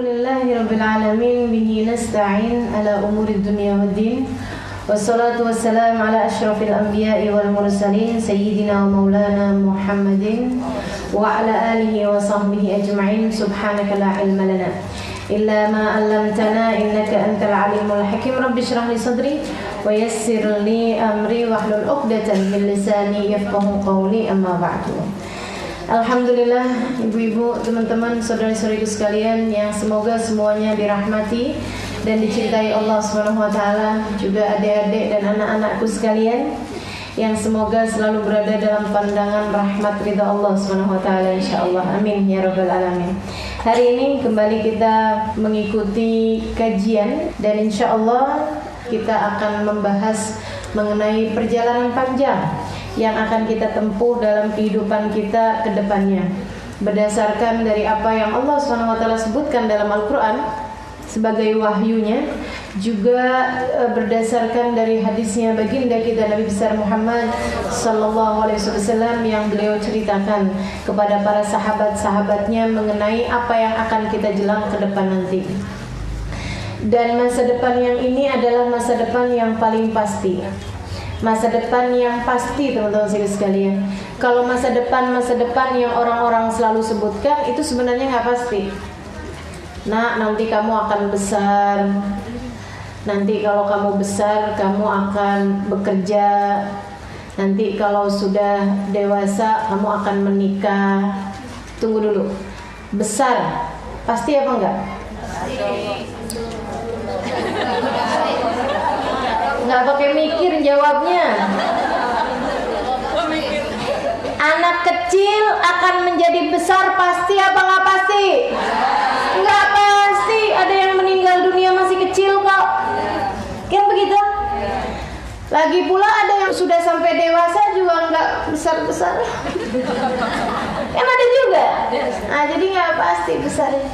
Alhamdulillahirabbil alamin bihi nasta'in ala umuri dunya waddin. Wassalatu wassalamu ala asyrafil anbiya'i wal mursalin sayyidina wa maulana Muhammadin wa ala alihi wa sahbihi ajma'in. Subhanaka la ilma lana illa ma 'allamtana innaka antal alimul hakim. Rabbi shrah li sadri wa yassir li amri wahlul 'uqdatam min lisani yafqahu qawli. Amma ba'du. Alhamdulillah, ibu-ibu, teman-teman, saudara-saudariku sekalian yang semoga semuanya dirahmati dan dicintai Allah Subhanahu wa taala, juga adik-adik dan anak-anakku sekalian yang semoga selalu berada dalam pandangan rahmat ridha Allah Subhanahu wa taala insyaallah. Amin ya rabbal alamin. Hari ini kembali kita mengikuti kajian dan insyaallah kita akan membahas mengenai perjalanan panjang yang akan kita tempuh dalam kehidupan kita ke depannya, berdasarkan dari apa yang Allah SWT sebutkan dalam Al-Quran sebagai wahyunya, juga berdasarkan dari hadisnya baginda kita Nabi besar Muhammad sallallahu alaihi wasallam yang beliau ceritakan kepada para sahabat-sahabatnya mengenai apa yang akan kita jelang ke depan nanti. Dan masa depan yang ini adalah masa depan yang paling pasti. Masa depan yang pasti, teman-teman sekalian. Kalau masa depan yang orang-orang selalu sebutkan itu sebenarnya nggak pasti. Nah, nanti kamu akan besar. Nanti kalau kamu besar, kamu akan bekerja. Nanti kalau sudah dewasa, kamu akan menikah. Tunggu dulu. Besar, pasti apa enggak? Nggak pakai mikir jawabnya. Anak kecil akan menjadi besar pasti apa nggak pasti? Nggak pasti. Ada yang meninggal dunia masih kecil kok. Kan begitu? Lagi pula ada yang sudah sampai dewasa juga nggak besar-besar. Kan ada juga. Nah, jadi nggak pasti besarnya.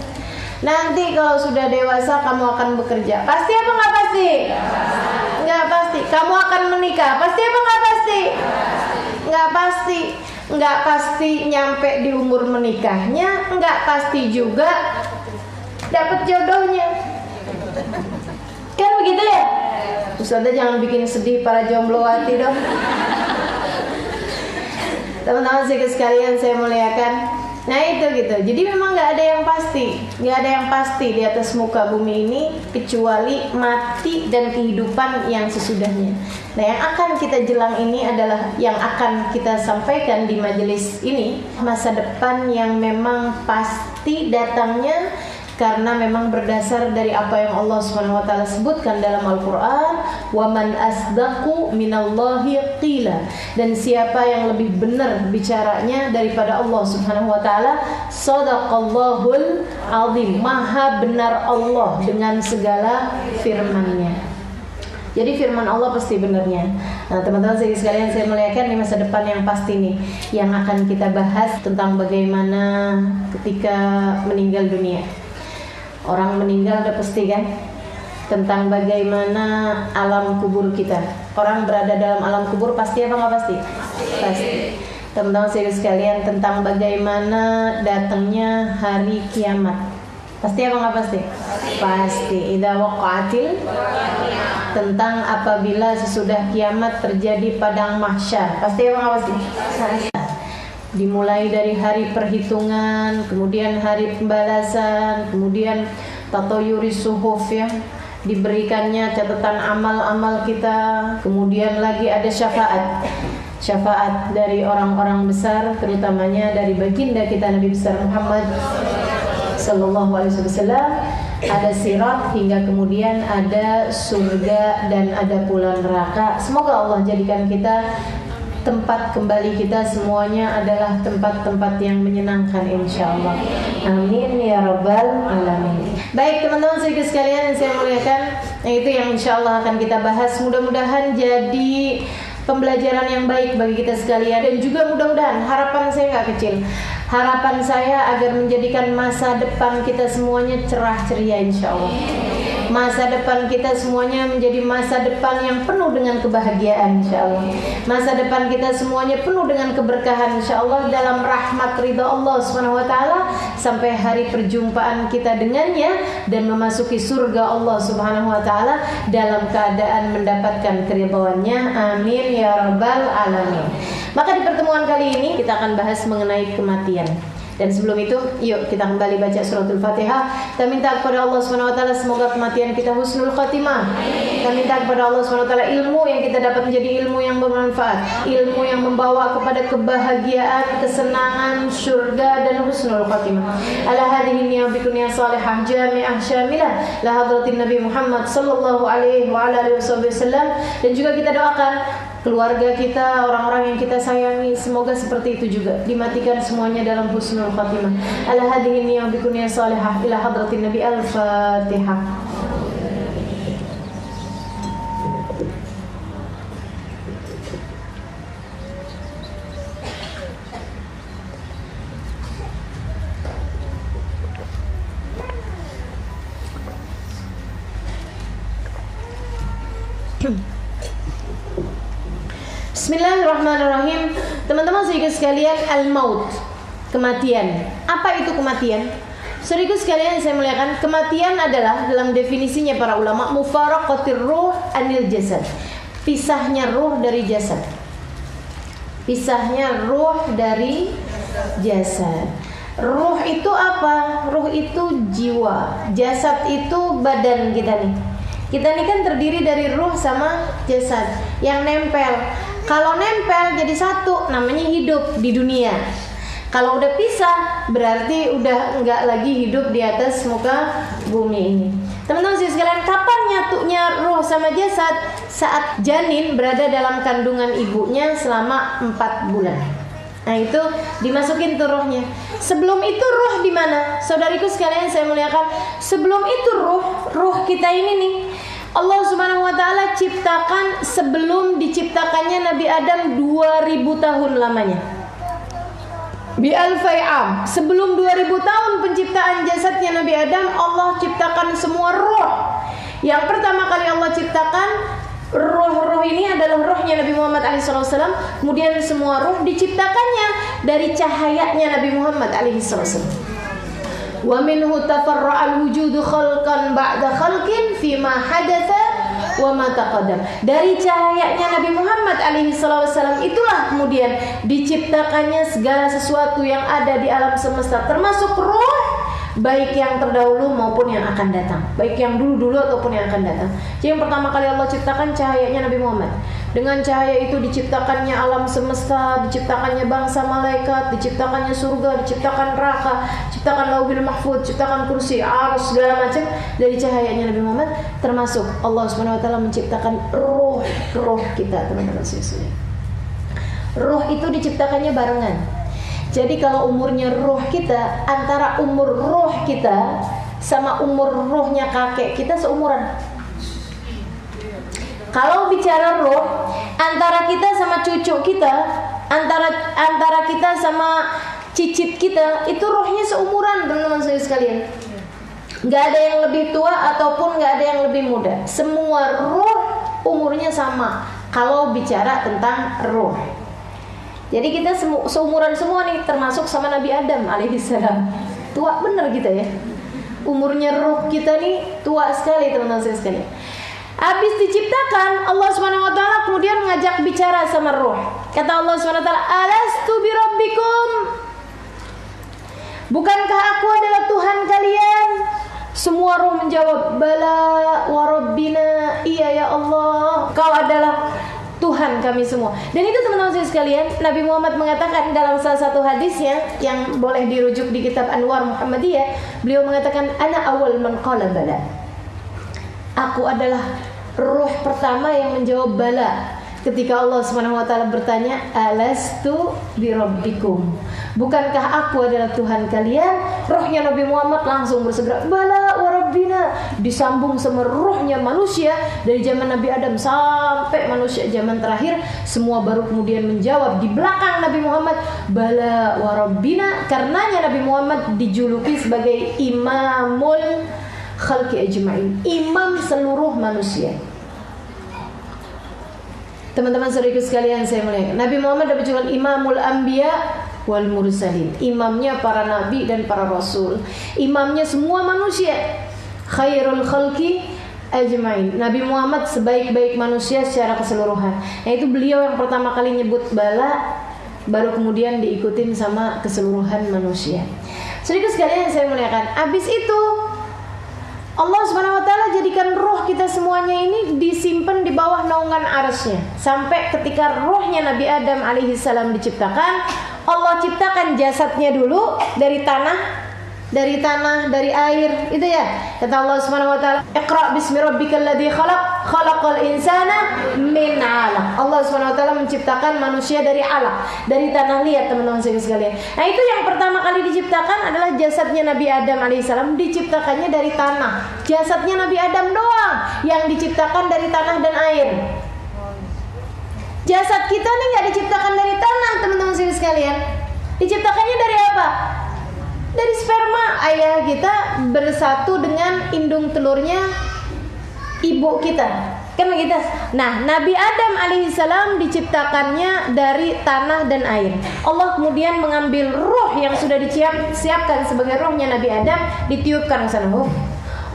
Nanti kalau sudah dewasa kamu akan bekerja. Pasti apa nggak pasti? Nggak pasti. Kamu akan menikah. Pasti apa nggak pasti? Nggak pasti. Nggak pasti nyampe di umur menikahnya. Nggak pasti juga dapat jodohnya. Kan begitu ya? Ustazah jangan bikin sedih para jomblowati dong. Teman-teman sekalian saya muliakan. Nah itu gitu. Jadi memang nggak ada yang pasti, nggak ada yang pasti di atas muka bumi ini kecuali mati dan kehidupan yang sesudahnya. Nah yang akan kita jelang ini adalah yang akan kita sampaikan di majelis ini, masa depan yang memang pasti datangnya karena memang berdasar dari apa yang Allah SWT sebutkan dalam Al-Quran, wa man asdaqu minallahi qila, dan siapa yang lebih benar bicaranya daripada Allah SWT. Shadaqallahul azim, maha benar Allah dengan segala firman-Nya. Jadi firman Allah pasti benarnya. Nah teman-teman sekalian saya muliakan, di masa depan yang pasti nih yang akan kita bahas tentang bagaimana ketika meninggal dunia. Orang meninggal udah pasti kan? Tentang bagaimana alam kubur kita. Orang berada dalam alam kubur pasti apa nggak pasti? Pasti. Teman-teman sekalian, tentang bagaimana datangnya hari kiamat. Pasti apa nggak pasti? Pasti. Idza waqa'atil, tentang apabila sesudah kiamat terjadi padang mahsyar. Pasti apa nggak pasti? Dimulai dari hari perhitungan, kemudian hari pembalasan, kemudian tatoyuri suhuf ya, diberikannya catatan amal-amal kita, kemudian lagi ada syafaat dari orang-orang besar, terutamanya dari baginda kita Nabi besar Muhammad sallallahu alaihi wasallam, ada sirat, hingga kemudian ada surga dan ada pula neraka. Semoga Allah jadikan kita, tempat kembali kita semuanya adalah tempat-tempat yang menyenangkan insyaallah. Amin ya rabbal alamin. Baik teman-teman sekalian yang saya muliakan, itu yang insyaallah akan kita bahas. Mudah-mudahan jadi pembelajaran yang baik bagi kita sekalian, dan juga mudah-mudahan, harapan saya nggak kecil, harapan saya agar menjadikan masa depan kita semuanya cerah ceria insyaallah. Masa depan kita semuanya menjadi masa depan yang penuh dengan kebahagiaan insyaallah. Masa depan kita semuanya penuh dengan keberkahan insyaallah dalam rahmat ridha Allah Subhanahu wa taala sampai hari perjumpaan kita dengannya dan memasuki surga Allah Subhanahu wa taala dalam keadaan mendapatkan keridhaannya. Amin ya rabbal alamin. Maka di pertemuan kali ini kita akan bahas mengenai kematian. Dan sebelum itu, yuk kita kembali baca suratul Fatihah. Kita minta kepada Allah Subhanahu wa taala semoga kematian kita husnul khatimah. Kita minta kepada Allah Subhanahu wa taala ilmu yang kita dapat menjadi ilmu yang bermanfaat, ilmu yang membawa kepada kebahagiaan, kesenangan, surga dan husnul khatimah. Ala hadhihi niyyah salihah jami'ah syamilah la hadratin Nabi Muhammad sallallahu alaihi wa ala alihi wasallam. Dan juga kita doakan keluarga kita, orang-orang yang kita sayangi, semoga seperti itu juga dimatikan semuanya dalam husnul khatimah. Ala hadhihi niyyah salihah ila hadratin Nabi. Al-Fatihah. Bismillahirrahmanirrahim. Teman-teman saudara sekalian, al-maut, kematian. Apa itu kematian? Saudara sekalian saya muliakan, kematian adalah dalam definisinya para ulama mufaraqatir ruh anil jasad. Pisahnya ruh dari jasad. Pisahnya ruh dari jasad. Ruh itu apa? Ruh itu jiwa. Jasad itu badan kita nih. Kita ini kan terdiri dari ruh sama jasad yang nempel. Kalau nempel jadi satu, namanya hidup di dunia. Kalau udah pisah, berarti udah enggak lagi hidup di atas muka bumi ini. Teman-teman sekalian, kapan nyatunya ruh sama jasad? Saat janin berada dalam kandungan ibunya selama 4 bulan. Nah itu dimasukin tuh ruhnya. Sebelum itu ruh di mana? Saudariku sekalian saya muliakan, sebelum itu ruh kita ini nih, Allah Subhanahu wa taala ciptakan sebelum diciptakannya Nabi Adam 2000 tahun lamanya. Bi alfai am, sebelum 2000 tahun penciptaan jasadnya Nabi Adam, Allah ciptakan semua ruh. Yang pertama kali Allah ciptakan ruh-ruh ini adalah ruhnya Nabi Muhammad SAW. Kemudian semua ruh diciptakannya dari cahayanya Nabi Muhammad SAW. Wa minhu tafarra'al wujudu khalqan ba'da khalqin fima hadatha wa ma taqaddam. Dari cahayanya Nabi Muhammad SAW itulah kemudian diciptakannya segala sesuatu yang ada di alam semesta, termasuk ruh, baik yang terdahulu maupun yang akan datang, baik yang dulu-dulu ataupun yang akan datang. Jadi yang pertama kali Allah ciptakan cahayanya Nabi Muhammad. Dengan cahaya itu diciptakannya alam semesta, diciptakannya bangsa malaikat, diciptakannya surga, diciptakan neraka, diciptakan lauhul mahfuz, diciptakan kursi, arsy, segala macam dari cahayanya Nabi Muhammad. Termasuk Allah Subhanahu wa taala menciptakan ruh kita, teman-teman sekalian. Ruh itu diciptakannya barengan. Jadi kalau umurnya ruh kita, antara umur ruh kita sama umur ruhnya kakek kita seumuran. Kalau bicara ruh, antara kita sama cucu kita, antara kita sama cicit kita, itu ruhnya seumuran, teman-teman saya sekalian. Gak ada yang lebih tua ataupun gak ada yang lebih muda. Semua ruh umurnya sama kalau bicara tentang ruh. Jadi kita seumuran semua nih, termasuk sama Nabi Adam alaihissalam. Tua bener kita ya. Umurnya ruh kita nih tua sekali, teman-teman saya sekalian. Habis diciptakan, Allah Subhanahu wa taala kemudian mengajak bicara sama ruh. Kata Allah Subhanahu wa taala, "Alastu bi rabbikum?" Bukankah aku adalah Tuhan kalian? Semua ruh menjawab, "Bala wa rabbina." Iya ya Allah, Kau adalah Tuhan kami semua. Dan itu teman-teman sekalian, Nabi Muhammad mengatakan dalam salah satu hadisnya yang boleh dirujuk di kitab Anwar Muhammadiyah, beliau mengatakan, "Ana awal man qala bala." Aku adalah ruh pertama yang menjawab bala ketika Allah Subhanahu wa taala bertanya, "Alastu bi rabbikum?" Bukankah aku adalah Tuhan kalian? Ruhnya Nabi Muhammad langsung bersegera, "Bala wa rabbina." Disambung sama ruhnya manusia dari zaman Nabi Adam sampai manusia zaman terakhir, semua baru kemudian menjawab di belakang Nabi Muhammad, "Bala wa rabbina." Karenanya Nabi Muhammad dijuluki sebagai Imamul khalqi ajma'in, imam seluruh manusia. Teman-teman saudaraku sekalian saya muliakan, Nabi Muhammad dapat julukan Imamul Anbiya wal Mursalin, imamnya para nabi dan para rasul, imamnya semua manusia. Khairul khalqi ajma'in, Nabi Muhammad sebaik-baik manusia secara keseluruhan. Yaitu beliau yang pertama kali nyebut bala, baru kemudian diikutin sama keseluruhan manusia. Saudaraku sekalian saya muliakan, habis itu Allah Subhanahu wa taala jadikan roh kita semuanya ini disimpan di bawah naungan arsy-Nya. Sampai ketika rohnya Nabi Adam alaihissalam diciptakan, Allah ciptakan jasadnya dulu dari tanah, dari air, itu ya. Kata Allah Subhanahu wa taala, "Iqra bismi rabbikal ladzi khalaq, khalaqal insana min 'alaq." Allah Subhanahu wa taala menciptakan manusia dari alaq, dari tanah liat, teman-teman sekalian. Nah, itu yang pertama kali diciptakan adalah jasadnya Nabi Adam alaihissalam, diciptakannya dari tanah. Jasadnya Nabi Adam doang yang diciptakan dari tanah dan air. Jasad kita nih nggak diciptakan dari tanah, teman-teman sekalian. Diciptakannya dari apa? Dari sperma ayah kita bersatu dengan indung telurnya ibu kita, kan begitu. Nah, Nabi Adam alaihissalam diciptakannya dari tanah dan air. Allah kemudian mengambil roh yang sudah disiapkan sebagai rohnya Nabi Adam, ditiupkan ke sana.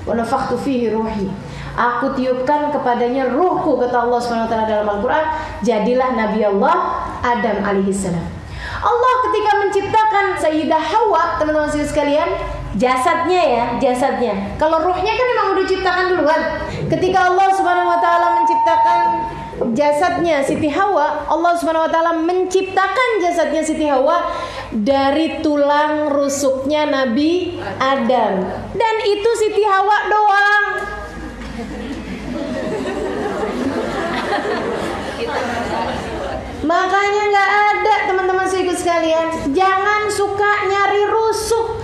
Wa nafakhtu fihi ruhi, aku tiupkan kepadanya ruhku, kata Allah SWT dalam Al-Quran. Jadilah Nabi Allah Adam alaihissalam. Allah ketika menciptakan Sayyidah Hawa, teman-teman sekalian, jasadnya. Kalau ruhnya kan memang udah diciptakan duluan. Ketika Allah Subhanahu wa taala menciptakan jasadnya Siti Hawa, Allah Subhanahu wa taala menciptakan jasadnya Siti Hawa dari tulang rusuknya Nabi Adam. Dan itu Siti Hawa doang. Makanya nggak ada, teman-teman sekalian, jangan suka nyari rusuk.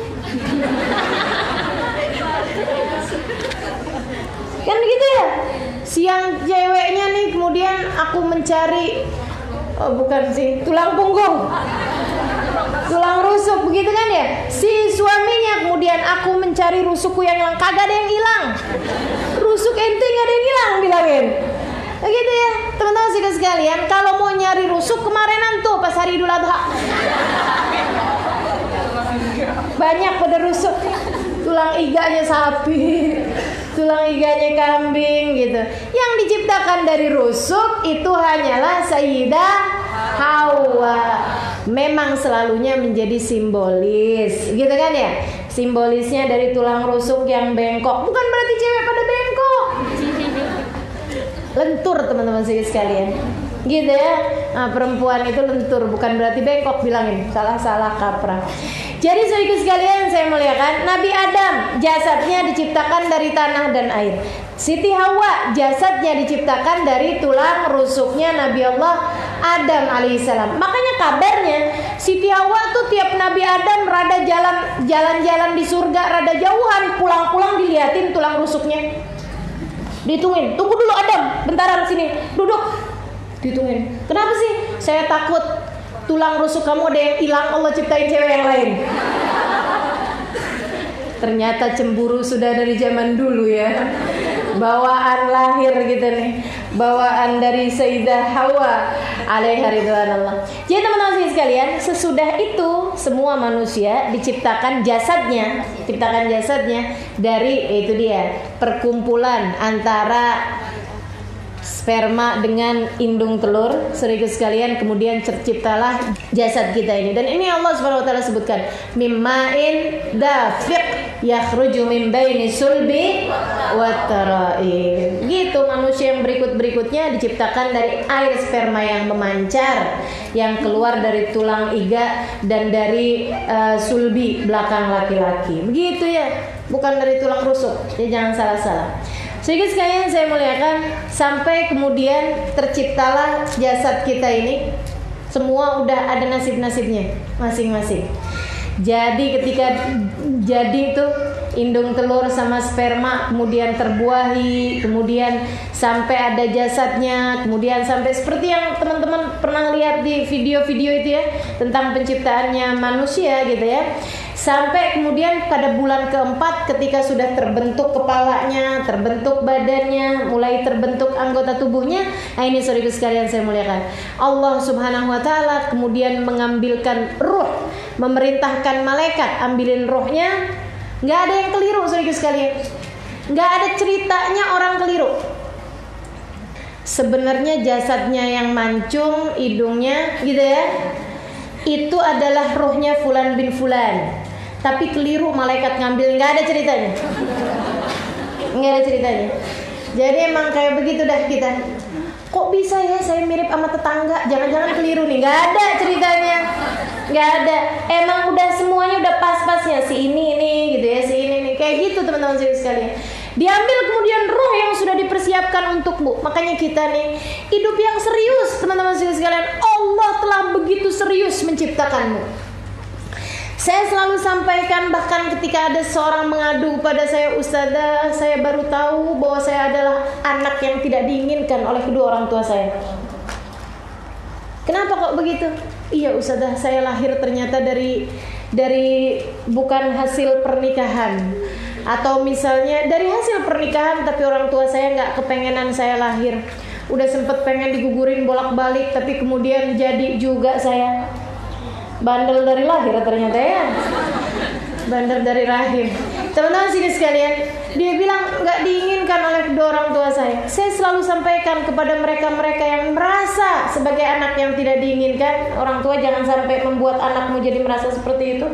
Kan begitu ya? Siang ceweknya nih, kemudian aku mencari, tulang punggung, tulang rusuk, begitu kan ya? Si suaminya kemudian, aku mencari rusukku yang hilang. Kagak ada yang hilang. Rusuk ente nggak ada yang hilang, bilangin. Begitu ya, teman-teman sekalian. Kalau mau nyari rusuk, kemarinan tuh pas hari Idul Adha, banyak pada rusuk. Tulang iganya sapi, tulang iganya kambing, gitu. Yang diciptakan dari rusuk itu hanyalah Sayyidah Hawa. Memang selalunya menjadi simbolis, gitu kan ya? Simbolisnya dari tulang rusuk yang bengkok. Bukan berarti cewek pada bengkok, lentur, teman-teman sekalian, gitu ya. Nah, perempuan itu lentur, bukan berarti bengkok, bilangin salah kaprah. Jadi saudaraku sekalian saya muliakan, Nabi Adam jasadnya diciptakan dari tanah dan air. Siti Hawa jasadnya diciptakan dari tulang rusuknya Nabi Allah Adam alaihissalam. Makanya kabarnya Siti Hawa tuh tiap Nabi Adam rada jalan-jalan di surga rada jauhan, pulang-pulang diliatin tulang rusuknya. Ditungguin, tunggu dulu Adam, bentaran sini, duduk. Ditungguin. Kenapa sih? Saya takut tulang rusuk kamu ada yang hilang, Allah ciptain cewek yang lain. Ternyata cemburu sudah dari zaman dulu ya. Bawaan lahir gitu nih, bawaan dari Sayyidah Hawa alaiha ridwanullah. Jadi teman-teman sekalian, sesudah itu semua manusia diciptakan jasadnya dari, itu dia, perkumpulan antara sperma dengan indung telur, saudaraku sekalian, kemudian terciptalah jasad kita ini. Dan ini Allah Subhanahu wa taala sebutkan, mimma'in dafiq yakhruju min baini sulbi wat tara'ib. Gitu, manusia yang berikutnya diciptakan dari air sperma yang memancar yang keluar dari tulang iga dan dari sulbi belakang laki-laki. Begitu ya, bukan dari tulang rusuk. Ya, jangan salah-salah. Sedikit sekalian saya muliakan, sampai kemudian terciptalah jasad kita ini. Semua udah ada nasib-nasibnya masing-masing. Jadi ketika jadi itu indung telur sama sperma, kemudian terbuahi, kemudian sampai ada jasadnya, kemudian sampai seperti yang teman-teman pernah lihat di video-video itu ya, tentang penciptaannya manusia gitu ya. Sampai kemudian pada bulan keempat ketika sudah terbentuk kepalanya, terbentuk badannya, mulai terbentuk anggota tubuhnya. Nah ini saudaraku sekalian saya muliakan, Allah subhanahu wa ta'ala kemudian mengambilkan ruh, memerintahkan malaikat ambilin ruhnya. Gak ada yang keliru saudaraku sekalian, gak ada ceritanya orang keliru. Sebenarnya jasadnya yang mancung, hidungnya gitu ya, itu adalah ruhnya fulan bin fulan. Tapi keliru malaikat ngambil, nggak ada ceritanya. Nggak ada ceritanya. Jadi emang kayak begitu dah kita. Kok bisa ya saya mirip sama tetangga? Jangan-jangan keliru nih. Nggak ada ceritanya. Nggak ada. Emang udah semuanya udah pas-pasnya. Si ini nih gitu ya, si ini nih. Kayak gitu teman-teman sekalian. Diambil kemudian ruh yang sudah dipersiapkan untukmu. Makanya kita nih hidup yang serius teman-teman sekalian. Allah telah begitu serius menciptakanmu. Saya selalu sampaikan, bahkan ketika ada seorang mengadu pada saya, Ustazah, saya baru tahu bahwa saya adalah anak yang tidak diinginkan oleh kedua orang tua saya. Kenapa kok begitu? Iya Ustazah, saya lahir ternyata dari bukan hasil pernikahan. Atau misalnya dari hasil pernikahan tapi orang tua saya nggak kepengenan saya lahir. Udah sempet pengen digugurin bolak-balik tapi kemudian jadi juga saya. Bandel dari lahir ternyata ya. Bandel dari rahim. Teman-teman sini sekalian, dia bilang gak diinginkan oleh kedua orang tua saya. Saya selalu sampaikan kepada mereka-mereka yang merasa sebagai anak yang tidak diinginkan. Orang tua jangan sampai membuat anakmu jadi merasa seperti itu.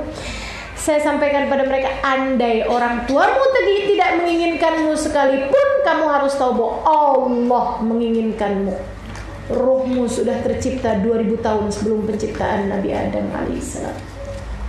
Saya sampaikan pada mereka, andai orang tuamu tidak menginginkanmu sekalipun, kamu harus tahu bahwa Allah menginginkanmu. Ruhmu sudah tercipta 2000 tahun sebelum penciptaan Nabi Adam alaihissalam.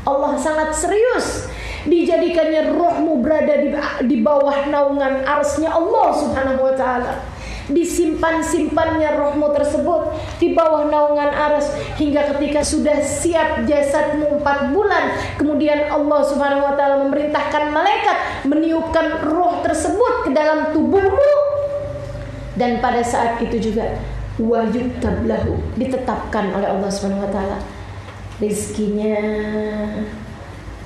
Allah sangat serius dijadikannya ruhmu berada di bawah naungan arsy-Nya Allah subhanahu wa ta'ala. Disimpan-simpannya ruhmu tersebut di bawah naungan ars hingga ketika sudah siap jasadmu 4 bulan, kemudian Allah subhanahu wa ta'ala memerintahkan malaikat meniupkan ruh tersebut ke dalam tubuhmu. Dan pada saat itu juga wajib tablahu, ditetapkan oleh Allah Subhanahu wa taala rizkinya,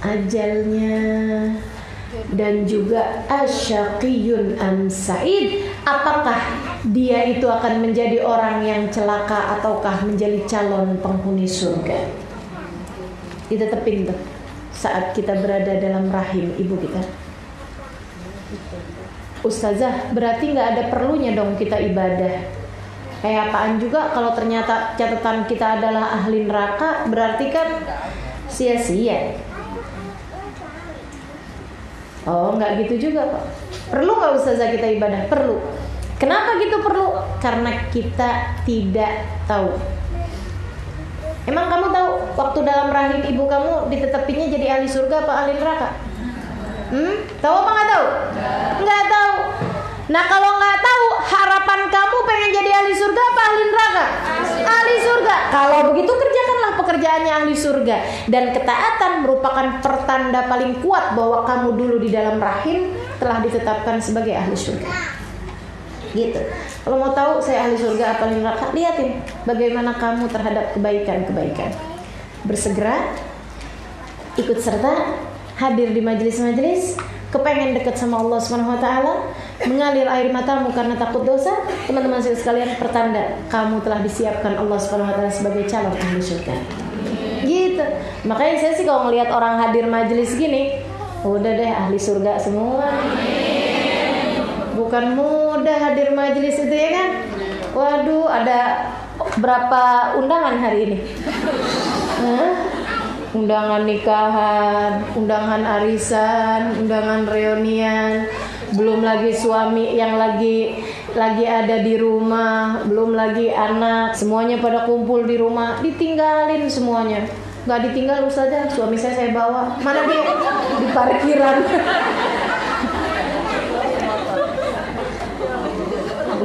ajalnya, dan juga asyaqiyun am sa'id, apakah dia itu akan menjadi orang yang celaka ataukah menjadi calon penghuni surga. Ditetepin tuh saat kita berada dalam rahim ibu kita. Ustazah, berarti gak ada perlunya dong kita ibadah. Kayak apaan juga kalau ternyata catatan kita adalah ahli neraka, berarti kan sia-sia. Oh, nggak gitu juga Pak. Perlu nggak Ustazah kita ibadah? Perlu. Kenapa gitu perlu? Karena kita tidak tahu. Emang kamu tahu waktu dalam rahim ibu kamu ditetepinya jadi ahli surga apa ahli neraka? Tahu apa nggak tahu? Nggak tahu. Nah kalau nggak tahu, harapan kamu pengen jadi ahli surga apa ahli neraka? Ahli surga. Kalau begitu kerjakanlah pekerjaannya ahli surga. Dan ketaatan merupakan pertanda paling kuat bahwa kamu dulu di dalam rahim telah ditetapkan sebagai ahli surga. Gitu. Kalau mau tahu saya ahli surga apa ahli neraka, lihatin bagaimana kamu terhadap kebaikan-kebaikan. Bersegera, ikut serta, hadir di majelis-majelis, kepengen dekat sama Allah Subhanahu wa taala, mengalir air matamu karena takut dosa, teman-teman sekalian, pertanda kamu telah disiapkan Allah Subhanahu wa taala sebagai calon ahli surga. Gitu. Makanya saya sih kalau ngelihat orang hadir majelis gini, udah deh ahli surga semua. Bukan mudah hadir majelis itu ya kan? Waduh, ada berapa undangan hari ini? Undangan nikahan, undangan arisan, undangan reunian, belum lagi suami yang lagi ada di rumah, belum lagi anak, semuanya pada kumpul di rumah, ditinggalin semuanya. Nggak ditinggal Ustazah, suami saya bawa. Mana dia? Di parkiran.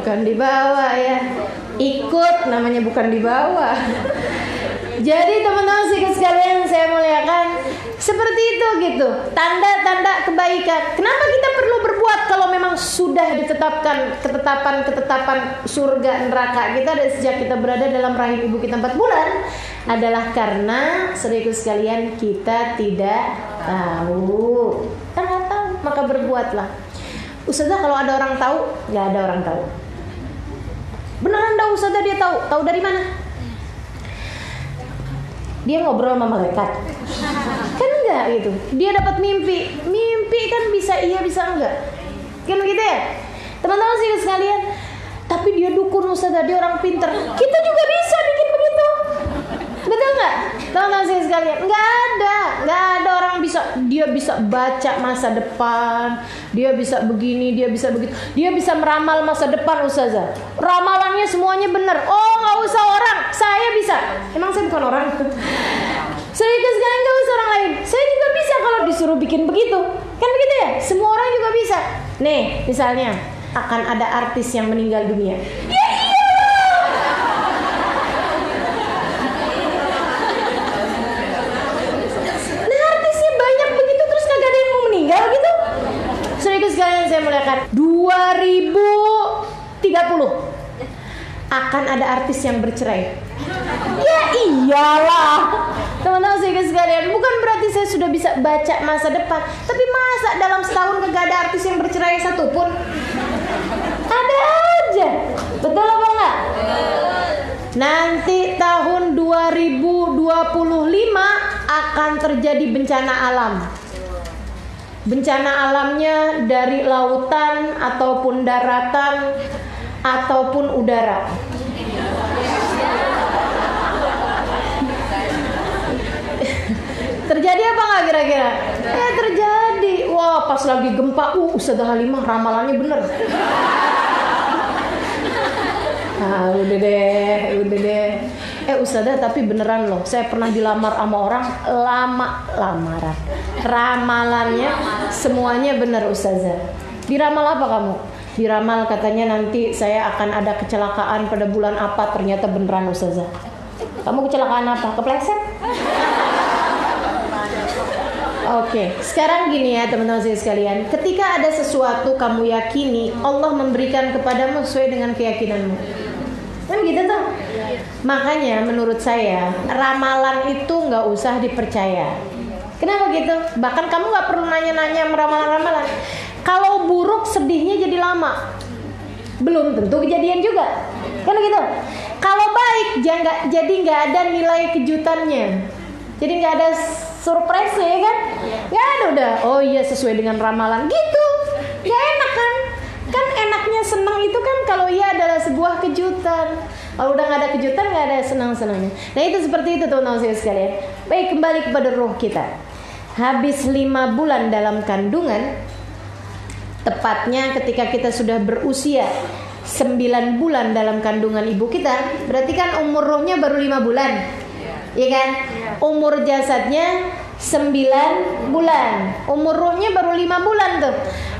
Bukan dibawa ya, ikut namanya, bukan dibawa. Jadi teman-teman sekalian saya muliakan, Seperti itu gitu. Tanda-tanda kebaikan. Kenapa kita perlu berbuat kalau memang sudah ditetapkan ketetapan surga neraka kita dan sejak kita berada dalam rahim ibu kita 4 bulan adalah karena saudaraku sekalian kita tidak tahu. Kita nggak tahu, maka berbuatlah. Ustazah kalau ada orang tahu, nggak ada orang tahu. Beneran tahu Ustazah dia tahu. Tahu dari mana? Dia ngobrol sama malaikat. Kan enggak gitu. Dia dapat mimpi. Mimpi kan bisa iya bisa enggak. Kan begitu ya? Teman-teman sih sekalian. Tapi dia dukun Ustazah, dia orang pinter. Kita juga bisa bikin begitu. Betul nggak? Teman-teman sih sekalian. Nggak ada orang dia bisa baca masa depan. Dia bisa begini, dia bisa begitu. Dia bisa meramal masa depan Ustazah. Ramalannya semuanya benar. Oh nggak usah orang, saya bisa. Emang saya bukan orang? Saudara sekalian nggak usah orang lain. Saya juga bisa kalau disuruh bikin begitu. Kan begitu ya? Semua orang juga bisa. Nih misalnya akan ada artis yang meninggal dunia. Ya iyalah. Nah artisnya banyak begitu terus kagak ada yang mau meninggal gitu. Saudara sekalian saya muliakan 2030 akan ada artis yang bercerai. Ya iyalah. Teman-teman saya sekalian, bukan berarti saya sudah bisa baca masa depan, tapi masa dalam setahun kagak ada artis yang bercerai satupun? Ada aja. Betul apa enggak? Nanti tahun 2025 akan terjadi bencana alam. Bencana alamnya dari lautan ataupun daratan ataupun udara. Terjadi apa nggak kira-kira? Ya terjadi. Wah pas lagi gempa, Ustazah Halimah ramalannya bener. Udah deh. Ustazah tapi beneran loh. Saya pernah dilamar sama orang, lamaran. Ramalannya semuanya bener Ustazah. Diramal apa kamu? Diramal katanya nanti saya akan ada kecelakaan pada bulan apa, ternyata beneran Ustazah. Kamu kecelakaan apa? Kepleset? Oke, sekarang gini ya teman-teman saya sekalian. Ketika ada sesuatu kamu yakini, Allah memberikan kepadamu sesuai dengan keyakinanmu. Kan gitu tuh. Makanya menurut saya ramalan itu nggak usah dipercaya. Kenapa gitu? Bahkan kamu nggak perlu nanya-nanya ramalan-ramalan. Kalau buruk sedihnya jadi lama. Belum tentu kejadian juga. Kan gitu. Kalau baik jadi nggak ada nilai kejutannya. Jadi nggak ada surprise ya kan? Ya udah. Oh iya sesuai dengan ramalan gitu. Gak enak kan? Kan enaknya senang itu kan kalau ia adalah sebuah kejutan. Kalau udah nggak ada kejutan nggak ada senang-senangnya. Nah itu seperti itu teman-teman sekalian. Baik kembali kepada roh kita. Habis 5 bulan dalam kandungan, tepatnya ketika kita sudah berusia 9 bulan dalam kandungan ibu kita, berarti kan umur rohnya baru 5 bulan. Iya kan? Umur jasadnya 9 bulan. Umur rohnya baru 5 bulan tuh.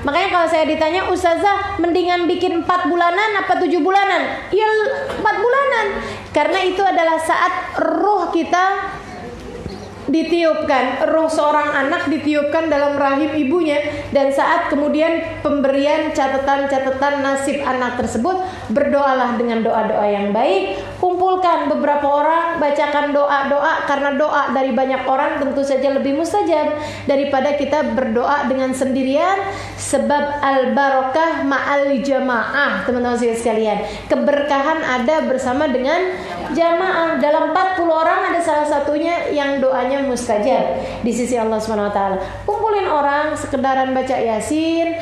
Makanya kalau saya ditanya, Ustazah mendingan bikin 4 bulanan apa 7 bulanan? Ya 4 bulanan. Karena itu adalah saat roh kita ditiupkan, roh seorang anak ditiupkan dalam rahim ibunya, dan saat kemudian pemberian catatan nasib anak tersebut, berdoalah dengan doa-doa yang baik, kumpulkan beberapa orang, bacakan doa-doa, karena doa dari banyak orang tentu saja lebih mustajab daripada kita berdoa dengan sendirian, sebab al-barakah ma'al jamaah. Teman-teman sekalian, keberkahan ada bersama dengan jamaah. Dalam 40 orang ada salah satunya yang doanya mustajab di sisi Allah SWT. Kumpulin orang sekedaran baca Yasin,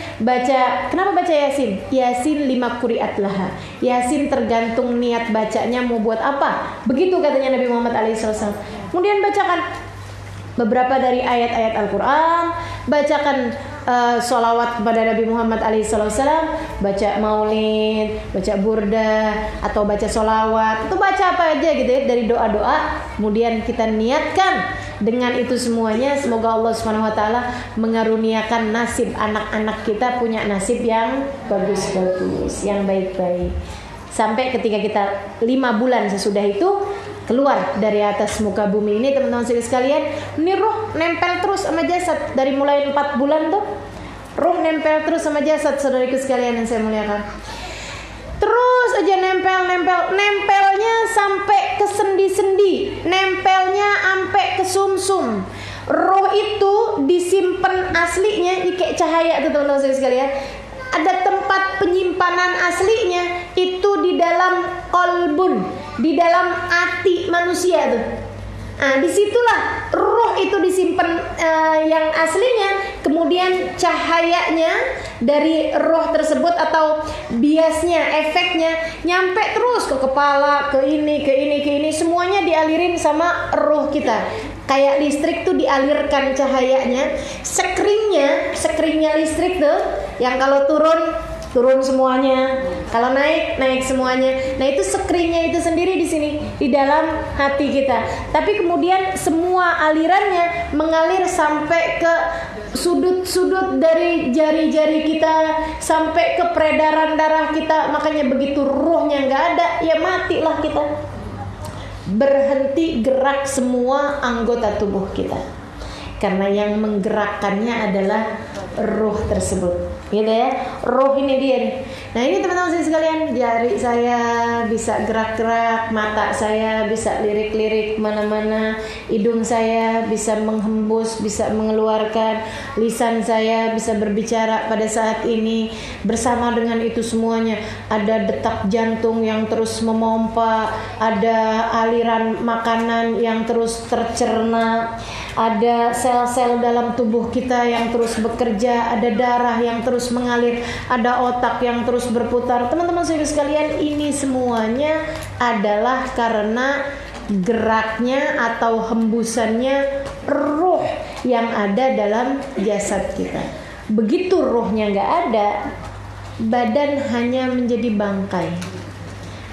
kenapa baca Yasin? Yasin 5 quri'at laha. Yasin tergantung niat bacanya mau buat apa. Begitu katanya Nabi Muhammad SAW. Kemudian bacakan beberapa dari ayat-ayat Al-Quran, bacakan sholawat kepada Nabi Muhammad SAW, baca maulid, baca burda, atau baca sholawat, itu baca apa aja gitu ya dari doa-doa. Kemudian kita niatkan dengan itu semuanya, semoga Allah SWT mengaruniakan nasib anak-anak kita punya nasib yang bagus-bagus, yang baik-baik. Sampai ketika kita 5 bulan sesudah itu, keluar dari atas muka bumi ini teman-teman sekalian. Ini ruh nempel terus sama jasad dari mulai 4 bulan tuh. Ruh nempel terus sama jasad, saudariku sekalian yang saya muliakan. Terus aja nempelnya sampai ke sendi-sendi, nempelnya sampai ke sumsum. Roh itu disimpan aslinya kayak cahaya tuh teman-teman sekalian. Ada tempat penyimpanan aslinya itu di dalam kolbun, di dalam hati manusia tuh. Nah, disitulah roh itu disimpan yang aslinya. Kemudian cahayanya dari roh tersebut atau biasnya, efeknya nyampe terus ke kepala, ke ini, semuanya dialirin sama roh kita. Kayak listrik tuh dialirkan cahayanya. Skringnya listrik tuh yang kalau turun semuanya, kalau naik semuanya. Nah, itu skringnya itu sendiri di sini di dalam hati kita. Tapi kemudian semua alirannya mengalir sampai ke sudut-sudut dari jari-jari kita, sampai ke peredaran darah kita. Makanya begitu ruhnya nggak ada, ya matilah kita. Berhenti gerak semua anggota tubuh kita. Karena yang menggerakkannya adalah ruh tersebut, gitu ya. Ruh ini dia nih. Nah, ini teman-teman sekalian, jari saya bisa gerak-gerak, mata saya bisa lirik-lirik mana-mana, hidung saya bisa menghembus, bisa mengeluarkan, lisan saya bisa berbicara pada saat ini. Bersama dengan itu semuanya ada detak jantung yang terus memompa, ada aliran makanan yang terus tercerna, ada sel-sel dalam tubuh kita yang terus bekerja, ada darah yang terus mengalir, ada otak yang terus berputar. Teman-teman sekalian, ini semuanya adalah karena geraknya atau hembusannya ruh yang ada dalam jasad kita. Begitu ruhnya nggak ada, badan hanya menjadi bangkai.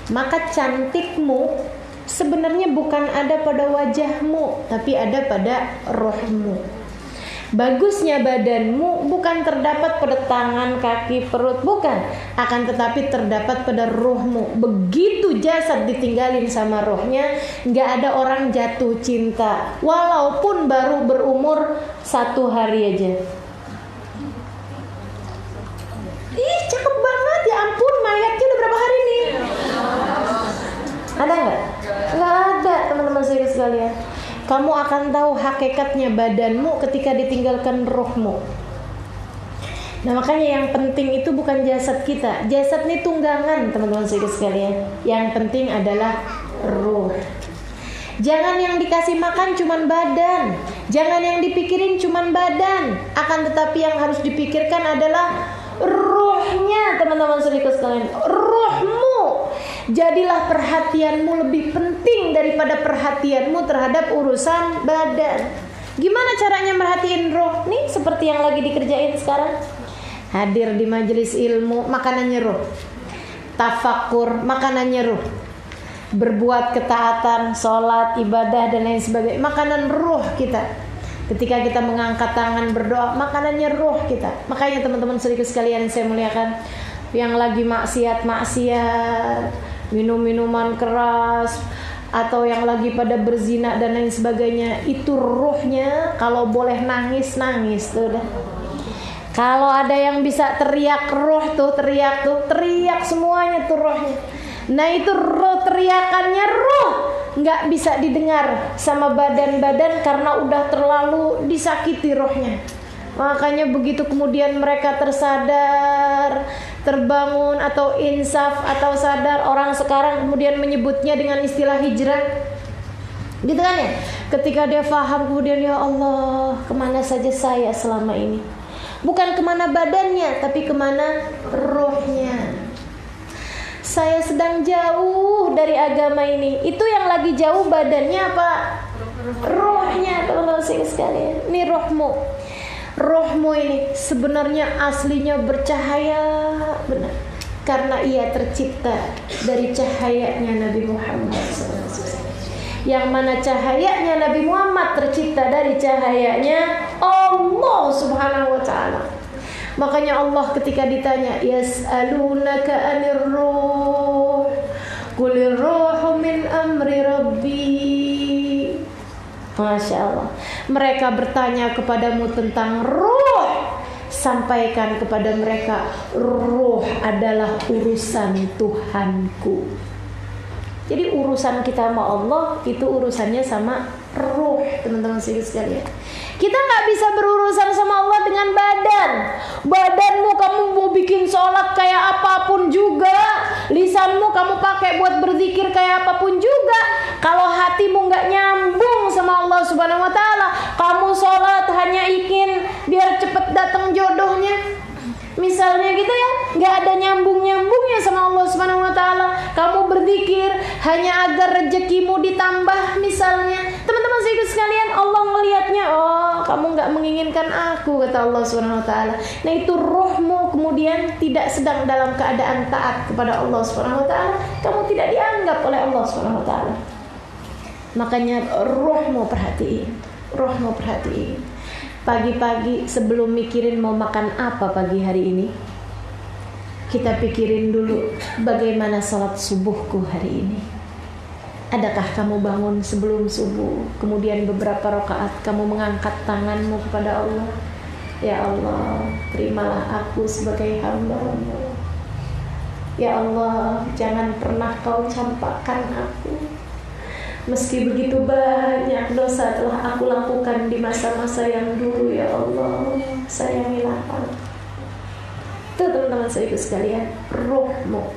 Maka cantikmu sebenarnya bukan ada pada wajahmu, tapi ada pada rohmu. Bagusnya badanmu bukan terdapat pada tangan, kaki, perut, bukan, akan tetapi terdapat pada rohmu. Begitu jasad ditinggalin sama rohnya, nggak ada orang jatuh cinta, walaupun baru berumur 1 hari aja. Ih, cakep banget, ya ampun, mayatnya udah berapa hari nih? Ada nggak? Nggak ada, teman-teman sekalian. Kamu akan tahu hakikatnya badanmu ketika ditinggalkan rohmu. Nah, makanya yang penting itu bukan jasad kita. Jasad ini tunggangan, teman-teman sekalian. Yang penting adalah ruh. Jangan yang dikasih makan cuman badan, jangan yang dipikirin cuman badan. Akan tetapi yang harus dipikirkan adalah ruhnya, teman-teman sekalian. Ruhmu. Jadilah perhatianmu lebih penting daripada perhatianmu terhadap urusan badan. Gimana caranya merhatiin roh? Nih seperti yang lagi dikerjain sekarang. Hadir di majelis ilmu, makanannya roh. Tafakur, makanannya roh. Berbuat ketaatan, sholat, ibadah dan lain sebagainya, makanan roh kita. Ketika kita mengangkat tangan berdoa, makanannya roh kita. Makanya teman-teman sekalian saya muliakan, yang lagi maksiat, minum-minuman keras, atau yang lagi pada berzina dan lain sebagainya, itu ruhnya kalau boleh nangis tuh udah. Kalau ada yang bisa teriak roh tuh, teriak semuanya tuh rohnya. Nah, itu roh, teriakannya roh nggak bisa didengar sama badan-badan karena udah terlalu disakiti rohnya. Makanya begitu kemudian mereka tersadar, terbangun atau insaf atau sadar, orang sekarang kemudian menyebutnya dengan istilah hijrah, gitu kan ya? Ketika dia paham kemudian, ya Allah, kemana saja saya selama ini? Bukan kemana badannya, tapi kemana rohnya. Saya sedang jauh dari agama ini. Itu yang lagi jauh badannya apa? Rohnya, teman-teman sekalian. Ini rohmu. Rohmu ini sebenarnya aslinya bercahaya, benar, karena ia tercipta dari cahayanya Nabi Muhammad SAW. Yang mana cahayanya Nabi Muhammad tercipta dari cahayanya Allah Subhanahu wa ta'ala. Makanya Allah ketika ditanya, yas'alunaka 'anir ruh, Qulir ruhu min amri rabbi. Masya Allah. Mereka bertanya kepadamu tentang ruh, sampaikan kepada mereka, ruh adalah urusan Tuhanku. Jadi urusan kita sama Allah itu urusannya sama ruh, teman-teman sekalian. Kita nggak bisa berurusan sama Allah dengan badan. Badanmu kamu mau bikin sholat kayak apapun juga, lisanmu kamu pakai buat berzikir kayak apapun juga, kalau hatimu nggak nyambung sama Allah Subhanahu Wa Taala, kamu sholat hanya ingin biar cepet datang jodohnya, misalnya gitu ya, nggak ada nyambungnya sama Allah Subhanahu Wa Taala. Kamu berzikir hanya agar rezekimu ditambah, misalnya. Teman-teman sekalian, Allah melihatnya, oh kamu nggak menginginkan aku, kata Allah Subhanahu Wa Taala. Nah itu rohmu kemudian tidak sedang dalam keadaan taat kepada Allah Subhanahu Wa Taala. Kamu tidak dianggap oleh Allah Subhanahu Wa Taala. Makanya rohmu perhatiin. Pagi-pagi sebelum mikirin mau makan apa pagi hari ini, kita pikirin dulu bagaimana sholat subuhku hari ini. Adakah kamu bangun sebelum subuh, kemudian beberapa rakaat kamu mengangkat tanganmu kepada Allah? Ya Allah, terimalah aku sebagai hamba-Mu. Ya Allah, jangan pernah Kau campakkan aku. Meski begitu banyak dosa telah aku lakukan di masa-masa yang dulu, ya Allah, sayangilah aku. Itu teman-teman saya sekalian, rohmu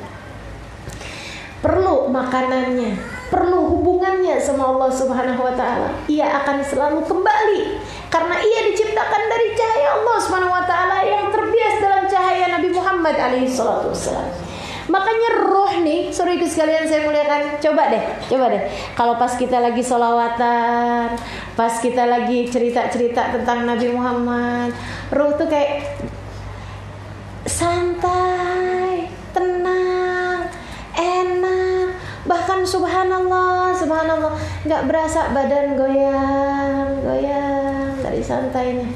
perlu makanannya, perlu hubungannya sama Allah Subhanahu Wa Taala. Ia akan selalu kembali karena ia diciptakan dari cahaya Allah Subhanahu Wa Taala yang terbias dalam cahaya Nabi Muhammad SAW. Makanya roh nih, saudara sekalian saya muliakan, coba deh, kalau pas kita lagi sholawatan, pas kita lagi cerita-cerita tentang Nabi Muhammad, roh tuh kayak santai, tenang, enak, bahkan subhanallah, nggak berasa badan goyang dari santainya.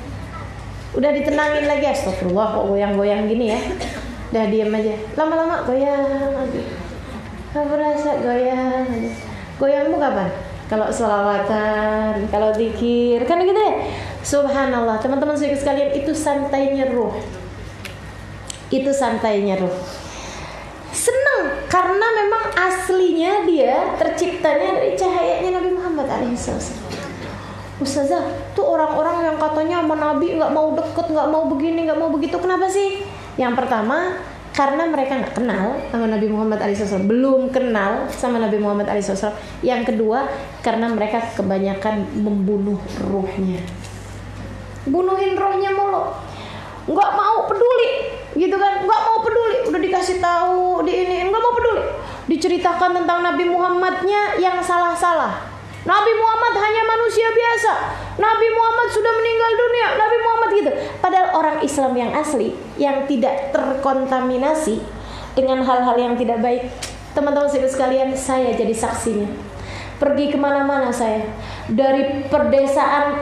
Udah ditenangin lagi, astagfirullah kok goyang-goyang gini ya. Udah diam aja, lama-lama goyang lagi, nggak berasa goyang aja. Goyangmu kapan? Kalau sholawatan, kalau zikir, kan gitu ya. Subhanallah, teman-teman sekalian, itu santainya ruh. Senang karena memang aslinya dia terciptanya dari cahayanya Nabi Muhammad SAW. Ustazah, tuh orang-orang yang katanya sama Nabi nggak mau deket, nggak mau begini, nggak mau begitu, kenapa sih? Yang pertama, karena mereka nggak kenal sama Nabi Muhammad SAW, belum kenal sama Nabi Muhammad SAW. Yang kedua, karena mereka kebanyakan membunuh ruhnya, bunuhin rohnya mulu, nggak mau peduli, gitu kan? Nggak mau peduli, udah dikasih tahu di ini, nggak mau peduli. Diceritakan tentang Nabi Muhammadnya yang salah-salah. Nabi Muhammad hanya manusia biasa. Nabi Muhammad sudah meninggal dunia. Nabi Muhammad gitu. Padahal orang Islam yang asli, yang tidak terkontaminasi dengan hal-hal yang tidak baik. Teman-teman sekalian, saya jadi saksinya. Pergi kemana-mana saya, dari pedesaan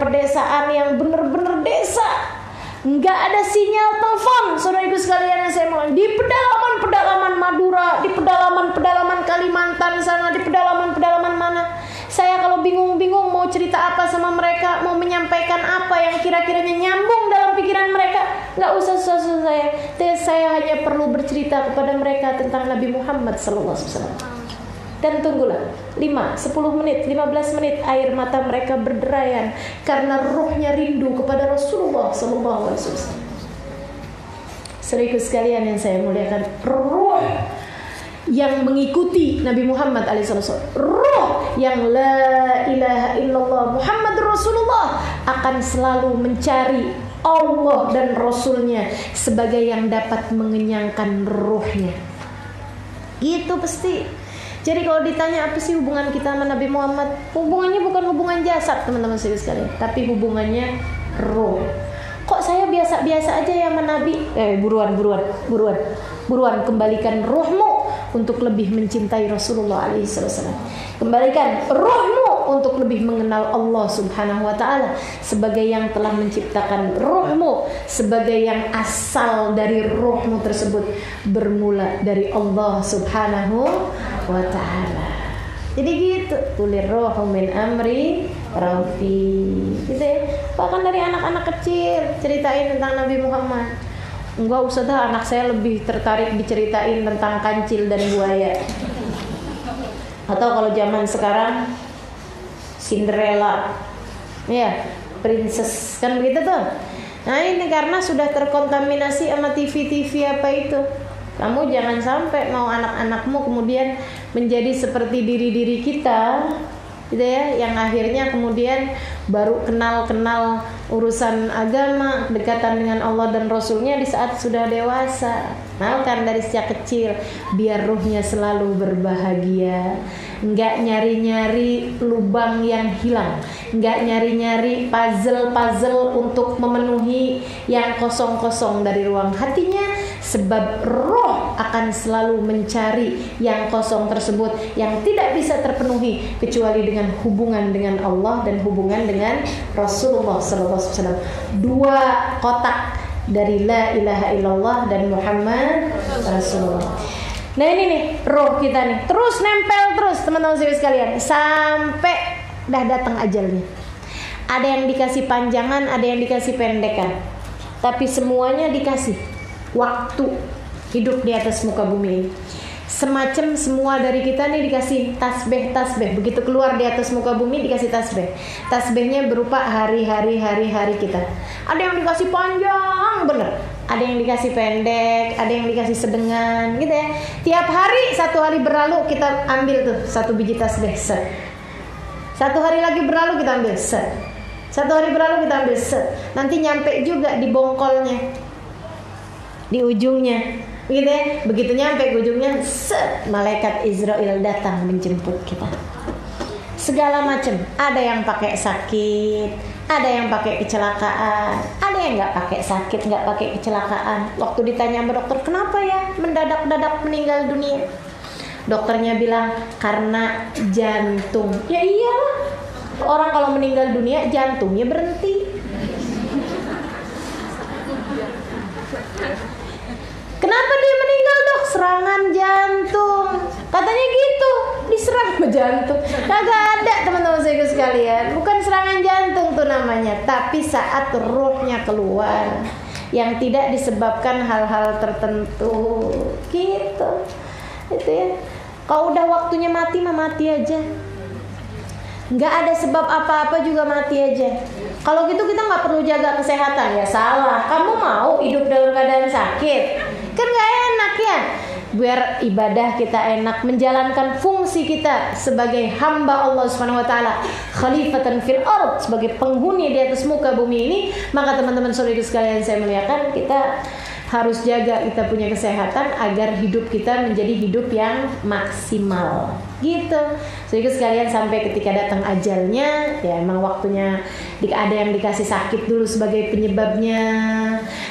yang benar-benar desa, nggak ada sinyal telepon, saudara ibu sekalian yang saya mau, di pedalaman Madura, di pedalaman Kalimantan sana, di pedalaman mana. Saya kalau bingung mau cerita apa sama mereka, mau menyampaikan apa yang kira-kiranya nyambung dalam pikiran mereka, nggak usah susah saya hanya perlu bercerita kepada mereka tentang Nabi Muhammad SAW. Dan tunggulah 5, 10 menit, 15 menit air mata mereka berderayan karena rohnya rindu kepada Rasulullah SAW. Saudaraku sekalian yang saya muliakan, roh yang mengikuti Nabi Muhammad SAW, roh yang la ilaha illallah Muhammad Rasulullah, akan selalu mencari Allah dan Rasulnya sebagai yang dapat mengenyangkan rohnya. Gitu pasti. Jadi kalau ditanya apa sih hubungan kita sama Nabi Muhammad, hubungannya bukan hubungan jasad teman-teman sekalian, tapi hubungannya roh. Kok saya biasa-biasa aja ya sama Nabi? Buruan kembalikan rohmu untuk lebih mencintai Rasulullah SAW. Kembalikan rohmu untuk lebih mengenal Allah Subhanahu wa ta'ala sebagai yang telah menciptakan ruhmu, sebagai yang asal dari ruhmu tersebut bermula dari Allah Subhanahu wa ta'ala. Jadi gitu, kulir ruhu min amri Rabbi, gitu ya. Bahkan dari anak-anak kecil ceritain tentang Nabi Muhammad. Enggak usah dah, anak saya lebih tertarik diceritain tentang kancil dan buaya. Atau kalau zaman sekarang Cinderella, ya, princess, kan begitu tuh. Nah ini karena sudah terkontaminasi sama TV-TV apa itu. Kamu jangan sampai mau anak-anakmu kemudian menjadi seperti diri-diri kita, gitu ya, yang akhirnya kemudian baru kenal urusan agama, kedekatan dengan Allah dan Rasulnya di saat sudah dewasa. Nah, kan dari sejak kecil biar ruhnya selalu berbahagia, nggak nyari-nyari lubang yang hilang, nggak nyari-nyari puzzle untuk memenuhi yang kosong-kosong dari ruang hatinya, sebab roh akan selalu mencari yang kosong tersebut yang tidak bisa terpenuhi kecuali dengan hubungan dengan Allah dan hubungan dengan Rasulullah SAW. Dua kotak dari la ilaha illallah dan Muhammad Rasulullah. Nah ini nih roh kita nih terus nempel terus teman-teman sekalian sampai dah datang ajalnya. Ada yang dikasih panjangan, ada yang dikasih pendekan, tapi semuanya dikasih waktu hidup di atas muka bumi ini. Semacam semua dari kita nih dikasih tasbih. Begitu keluar di atas muka bumi dikasih tasbih. Tasbihnya berupa hari-hari kita. Ada yang dikasih panjang bener, ada yang dikasih pendek, ada yang dikasih sedengan, gitu ya. Tiap hari, satu hari berlalu kita ambil tuh satu biji tasbih, set. Satu hari lagi berlalu kita ambil, set. Satu hari berlalu kita ambil, set. Nanti nyampe juga di bongkolnya, di ujungnya, gitu ya. Begitu nyampe ke ujungnya, set, malaikat Israel datang menjemput kita. Segala macam, ada yang pakai sakit, ada yang pakai kecelakaan, ada yang nggak pakai sakit, nggak pakai kecelakaan. Waktu ditanya sama dokter, kenapa ya mendadak meninggal dunia? Dokternya bilang karena jantung. Ya iyalah, orang kalau meninggal dunia jantungnya berhenti. Kenapa dia meninggal dok? Serangan jantung. Katanya gitu, diserang ke jantung. Kagak ada teman-teman saya sekalian. Bukan serangan jantung tuh namanya, tapi saat ruhnya keluar yang tidak disebabkan hal-hal tertentu. Gitu. Itu ya. Kalau udah waktunya mati mah mati aja. Nggak ada sebab apa-apa juga mati aja. Kalau gitu kita nggak perlu jaga kesehatan. Ya salah. Kamu mau hidup dalam keadaan sakit? Kan nggak enak ya. Biar ibadah kita enak, menjalankan fungsi kita sebagai hamba Allah Subhanahu wa taala, khalifatan fil ard, sebagai penghuni di atas muka bumi ini, maka teman-teman saudara sekalian saya muliakan, kita harus jaga kita punya kesehatan agar hidup kita menjadi hidup yang maksimal. Gitu. Jadi sekalian sampai ketika datang ajalnya, ya emang waktunya ada yang dikasih sakit dulu sebagai penyebabnya,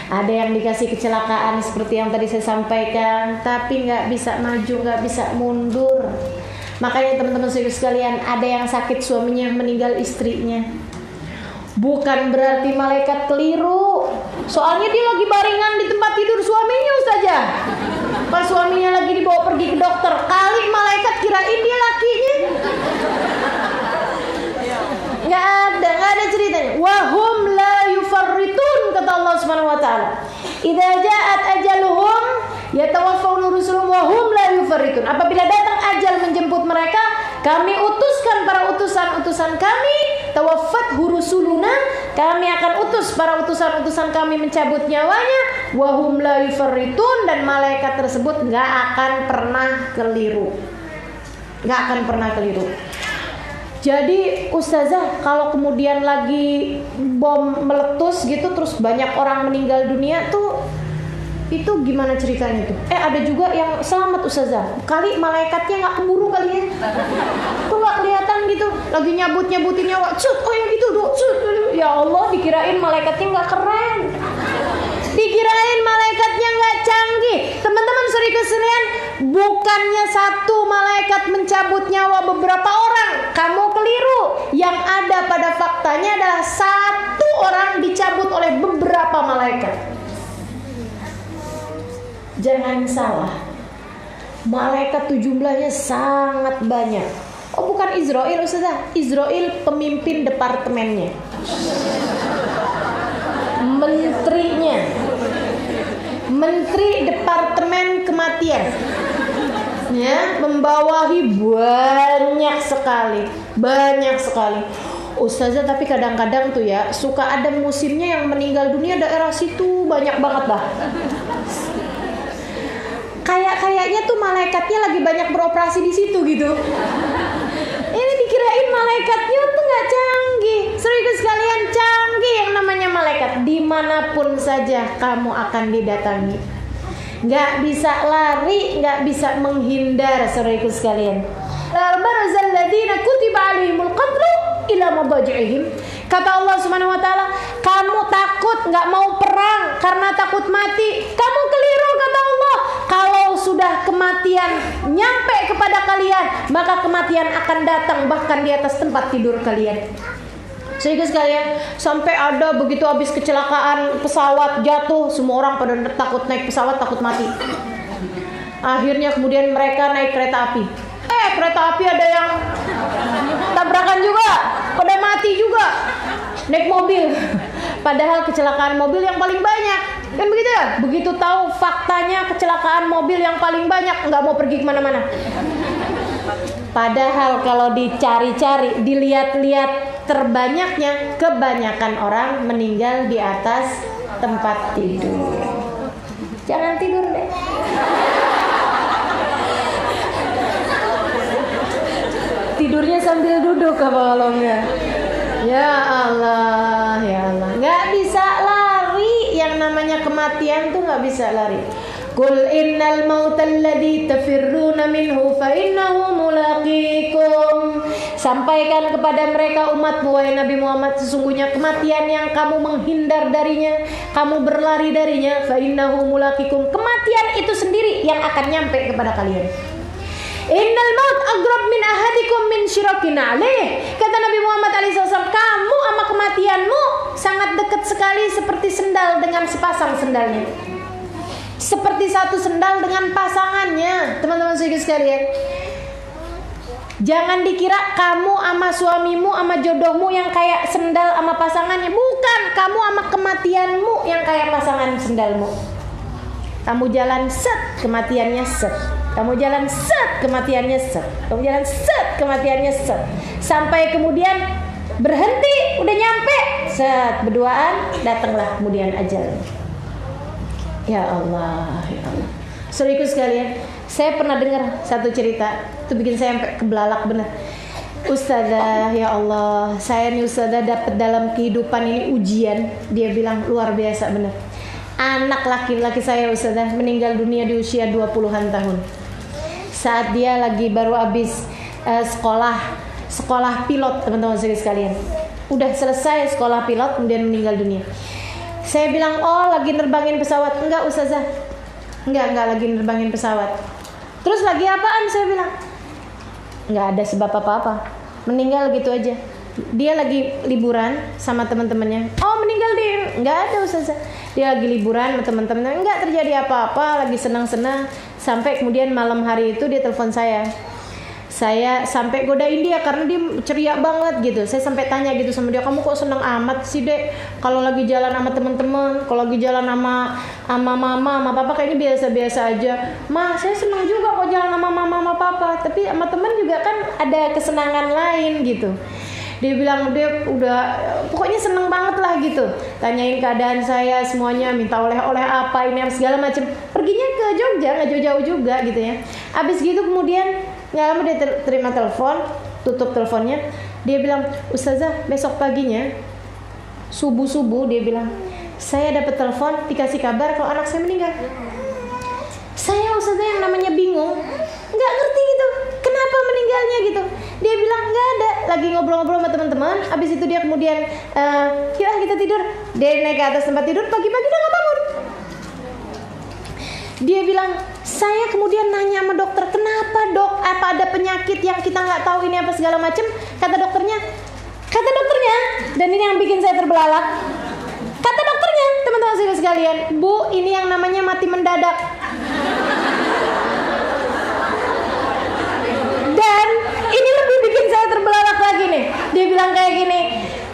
ada yang dikasih kecelakaan seperti yang tadi saya sampaikan, tapi nggak bisa maju, nggak bisa mundur. Makanya teman-teman sekalian, ada yang sakit suaminya meninggal istrinya. Bukan berarti malaikat keliru. Soalnya dia lagi baringan di tempat tidur suaminya saja. Pas suaminya lagi dibawa pergi ke dokter, kali malaikat kirain dia lakinya. Nggak ada ceritanya. Wahum la yufarritun, kata Allah Subhanahu wa taala. Idza ja'at ajaluhum yatawaffawna rusuluhum wa hum la yufarritun. Apabila datang ajal menjemput mereka, kami utuskan para utusan-utusan kami, tawaffat rusuluna, kami akan utus para utusan-utusan kami mencabut nyawanya, wa hum la yufarritun, dan malaikat tersebut enggak akan pernah keliru. Enggak akan pernah keliru. Jadi ustazah, kalau kemudian lagi bom meletus gitu terus banyak orang meninggal dunia tuh, itu gimana ceritanya tuh? Ada juga yang selamat ustazah. Kali malaikatnya nggak keburu kali ya. Tuh nggak kelihatan gitu. Lagi nyabut-nyabutin nyawa. Cut, oh yang itu tuh. Cut. Ya Allah, dikirain malaikatnya nggak keren. Dikirain malaikatnya nggak canggih. Teman-teman saudara sekalian, bukannya satu malaikat mencabut nyawa beberapa orang. Kamu keliru. Yang ada pada faktanya adalah satu orang dicabut oleh beberapa malaikat. Jangan salah, malaikat tuh jumlahnya sangat banyak. Oh, bukan Israel Ustazah, Israel pemimpin departemennya, menterinya, menteri departemen kematian, ya, membawahi banyak sekali. Ustazah, tapi kadang-kadang tuh ya suka ada musimnya yang meninggal dunia daerah situ banyak banget dah. Kayaknya tuh malaikatnya lagi banyak beroperasi di situ gitu. Ini dikirain malaikatnya tuh nggak canggih. Serius sekalian, canggih yang namanya malaikat. Dimanapun saja kamu akan didatangi. Nggak bisa lari, nggak bisa menghindar, serius sekalian. Al-barazal ladina kutiba alaihimul qatlu ila madaji'ihim. Kata Allah Subhanahu wa taala, kamu takut nggak mau perang karena takut mati. Kamu keliru, kata Allah. Kalau sudah kematian nyampe kepada kalian, maka kematian akan datang bahkan di atas tempat tidur kalian. Sehingga sekalian, sampai ada begitu habis kecelakaan pesawat jatuh, semua orang pada takut naik pesawat, takut mati. Akhirnya kemudian mereka naik kereta api. Kereta api ada yang tabrakan juga, pada mati juga. Naik mobil, padahal kecelakaan mobil yang paling banyak. Kan begitu ya? Begitu tahu faktanya kecelakaan mobil yang paling banyak, nggak mau pergi kemana-mana. Padahal kalau dicari-cari, dilihat-lihat, terbanyaknya kebanyakan orang meninggal di atas tempat tidur. Jangan tidur deh. Tidurnya sambil duduk apa kalau enggak? Ya Allah, nggak bisa lari. Yang namanya kematian tuh nggak bisa lari. Qul innal mautal ladzi tafirruna minhu fa innahu mulaqikum. Sampaikan kepada mereka umatmu, wahai Nabi Muhammad, sesungguhnya kematian yang kamu menghindar darinya, kamu berlari darinya, fa innahu mulaqikum. Kematian itu sendiri yang akan nyampe kepada kalian. Innal maut aqrab min ahadikum min syirakin alaih. Kata Nabi Muhammad SAW, kamu sama kematianmu sangat dekat sekali seperti sendal dengan sepasang sendalnya. Seperti satu sendal dengan pasangannya. Teman-teman sekalian, jangan dikira kamu sama suamimu sama jodohmu yang kayak sendal sama pasangannya. Bukan, kamu sama kematianmu yang kayak pasangan sendalmu. Kamu jalan set, kematiannya set. Kamu jalan set, kematiannya set. Kamu jalan set, kematiannya set. Sampai kemudian berhenti, udah nyampe, set, berduaan, datanglah kemudian ajal. Ya Allah, ya Allah. Saudaraku sekalian, saya pernah dengar satu cerita, itu bikin saya sampai kebelalak bener. Ustazah, ya Allah, saya nih Ustazah dapat dalam kehidupan ini ujian. Dia bilang luar biasa bener. Anak laki-laki saya Ustazah meninggal dunia di usia 20-an tahun. Saat dia lagi baru habis sekolah pilot, teman-teman sekalian. Udah selesai sekolah pilot kemudian meninggal dunia. Saya bilang, "Oh, lagi nerbangin pesawat." "Enggak, Ustazah." Enggak lagi nerbangin pesawat." "Terus lagi apaan?" Saya bilang. "Enggak ada sebab apa-apa. Meninggal gitu aja." Dia lagi liburan sama teman-temannya. "Oh, meninggal di..." "Enggak ada, Ustazah." Dia lagi liburan sama teman-temannya, enggak terjadi apa-apa, lagi senang-senang. Sampai kemudian malam hari itu dia telepon saya. Saya sampai godain dia karena dia ceria banget gitu. Saya sampai tanya gitu sama dia, "Kamu kok senang amat sih, Dek? Kalau lagi jalan sama teman-teman, kalau lagi jalan sama mama, sama papa kayaknya biasa-biasa aja." "Ma, saya senang juga kok jalan sama mama, sama papa, tapi sama teman juga kan ada kesenangan lain gitu." Dia bilang dia udah pokoknya seneng banget lah gitu. Tanyain keadaan saya semuanya, minta oleh-oleh apa ini segala macam. Perginya ke Jogja, nggak jauh-jauh juga gitu ya. Abis gitu kemudian nggak lama dia terima telepon, tutup teleponnya. Dia bilang, "Ustazah, besok paginya subuh-subuh," dia bilang, "saya dapat telepon dikasih kabar kalau anak saya meninggal." Saya Ustazah yang namanya bingung, nggak ngerti gitu, kenapa meninggalnya gitu. Dia bilang nggak ada, lagi ngobrol-ngobrol sama teman-teman. Abis itu dia kemudian, "Yuk kita tidur." Dia naik ke atas tempat tidur, pagi-pagi dia nggak bangun. Dia bilang, "Saya kemudian nanya sama dokter, kenapa dok, apa ada penyakit yang kita nggak tahu ini apa segala macam? Kata dokternya, dan ini yang bikin saya terbelalak. Kata dokternya, teman-teman sekalian, Bu, ini yang namanya mati mendadak. Dan ini lebih bikin saya terbelalak lagi nih. Dia bilang kayak gini,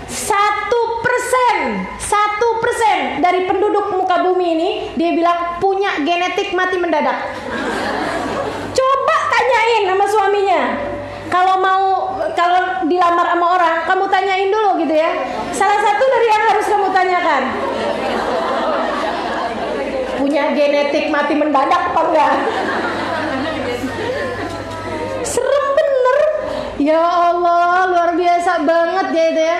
1% dari penduduk muka bumi ini, dia bilang punya genetik mati mendadak. Coba tanyain sama suaminya. Kalau dilamar sama orang, kamu tanyain dulu gitu ya. Salah satu dari yang harus kamu tanyakan, punya genetik mati mendadak apa enggak? Serem bener. Ya Allah, luar biasa banget ya itu ya.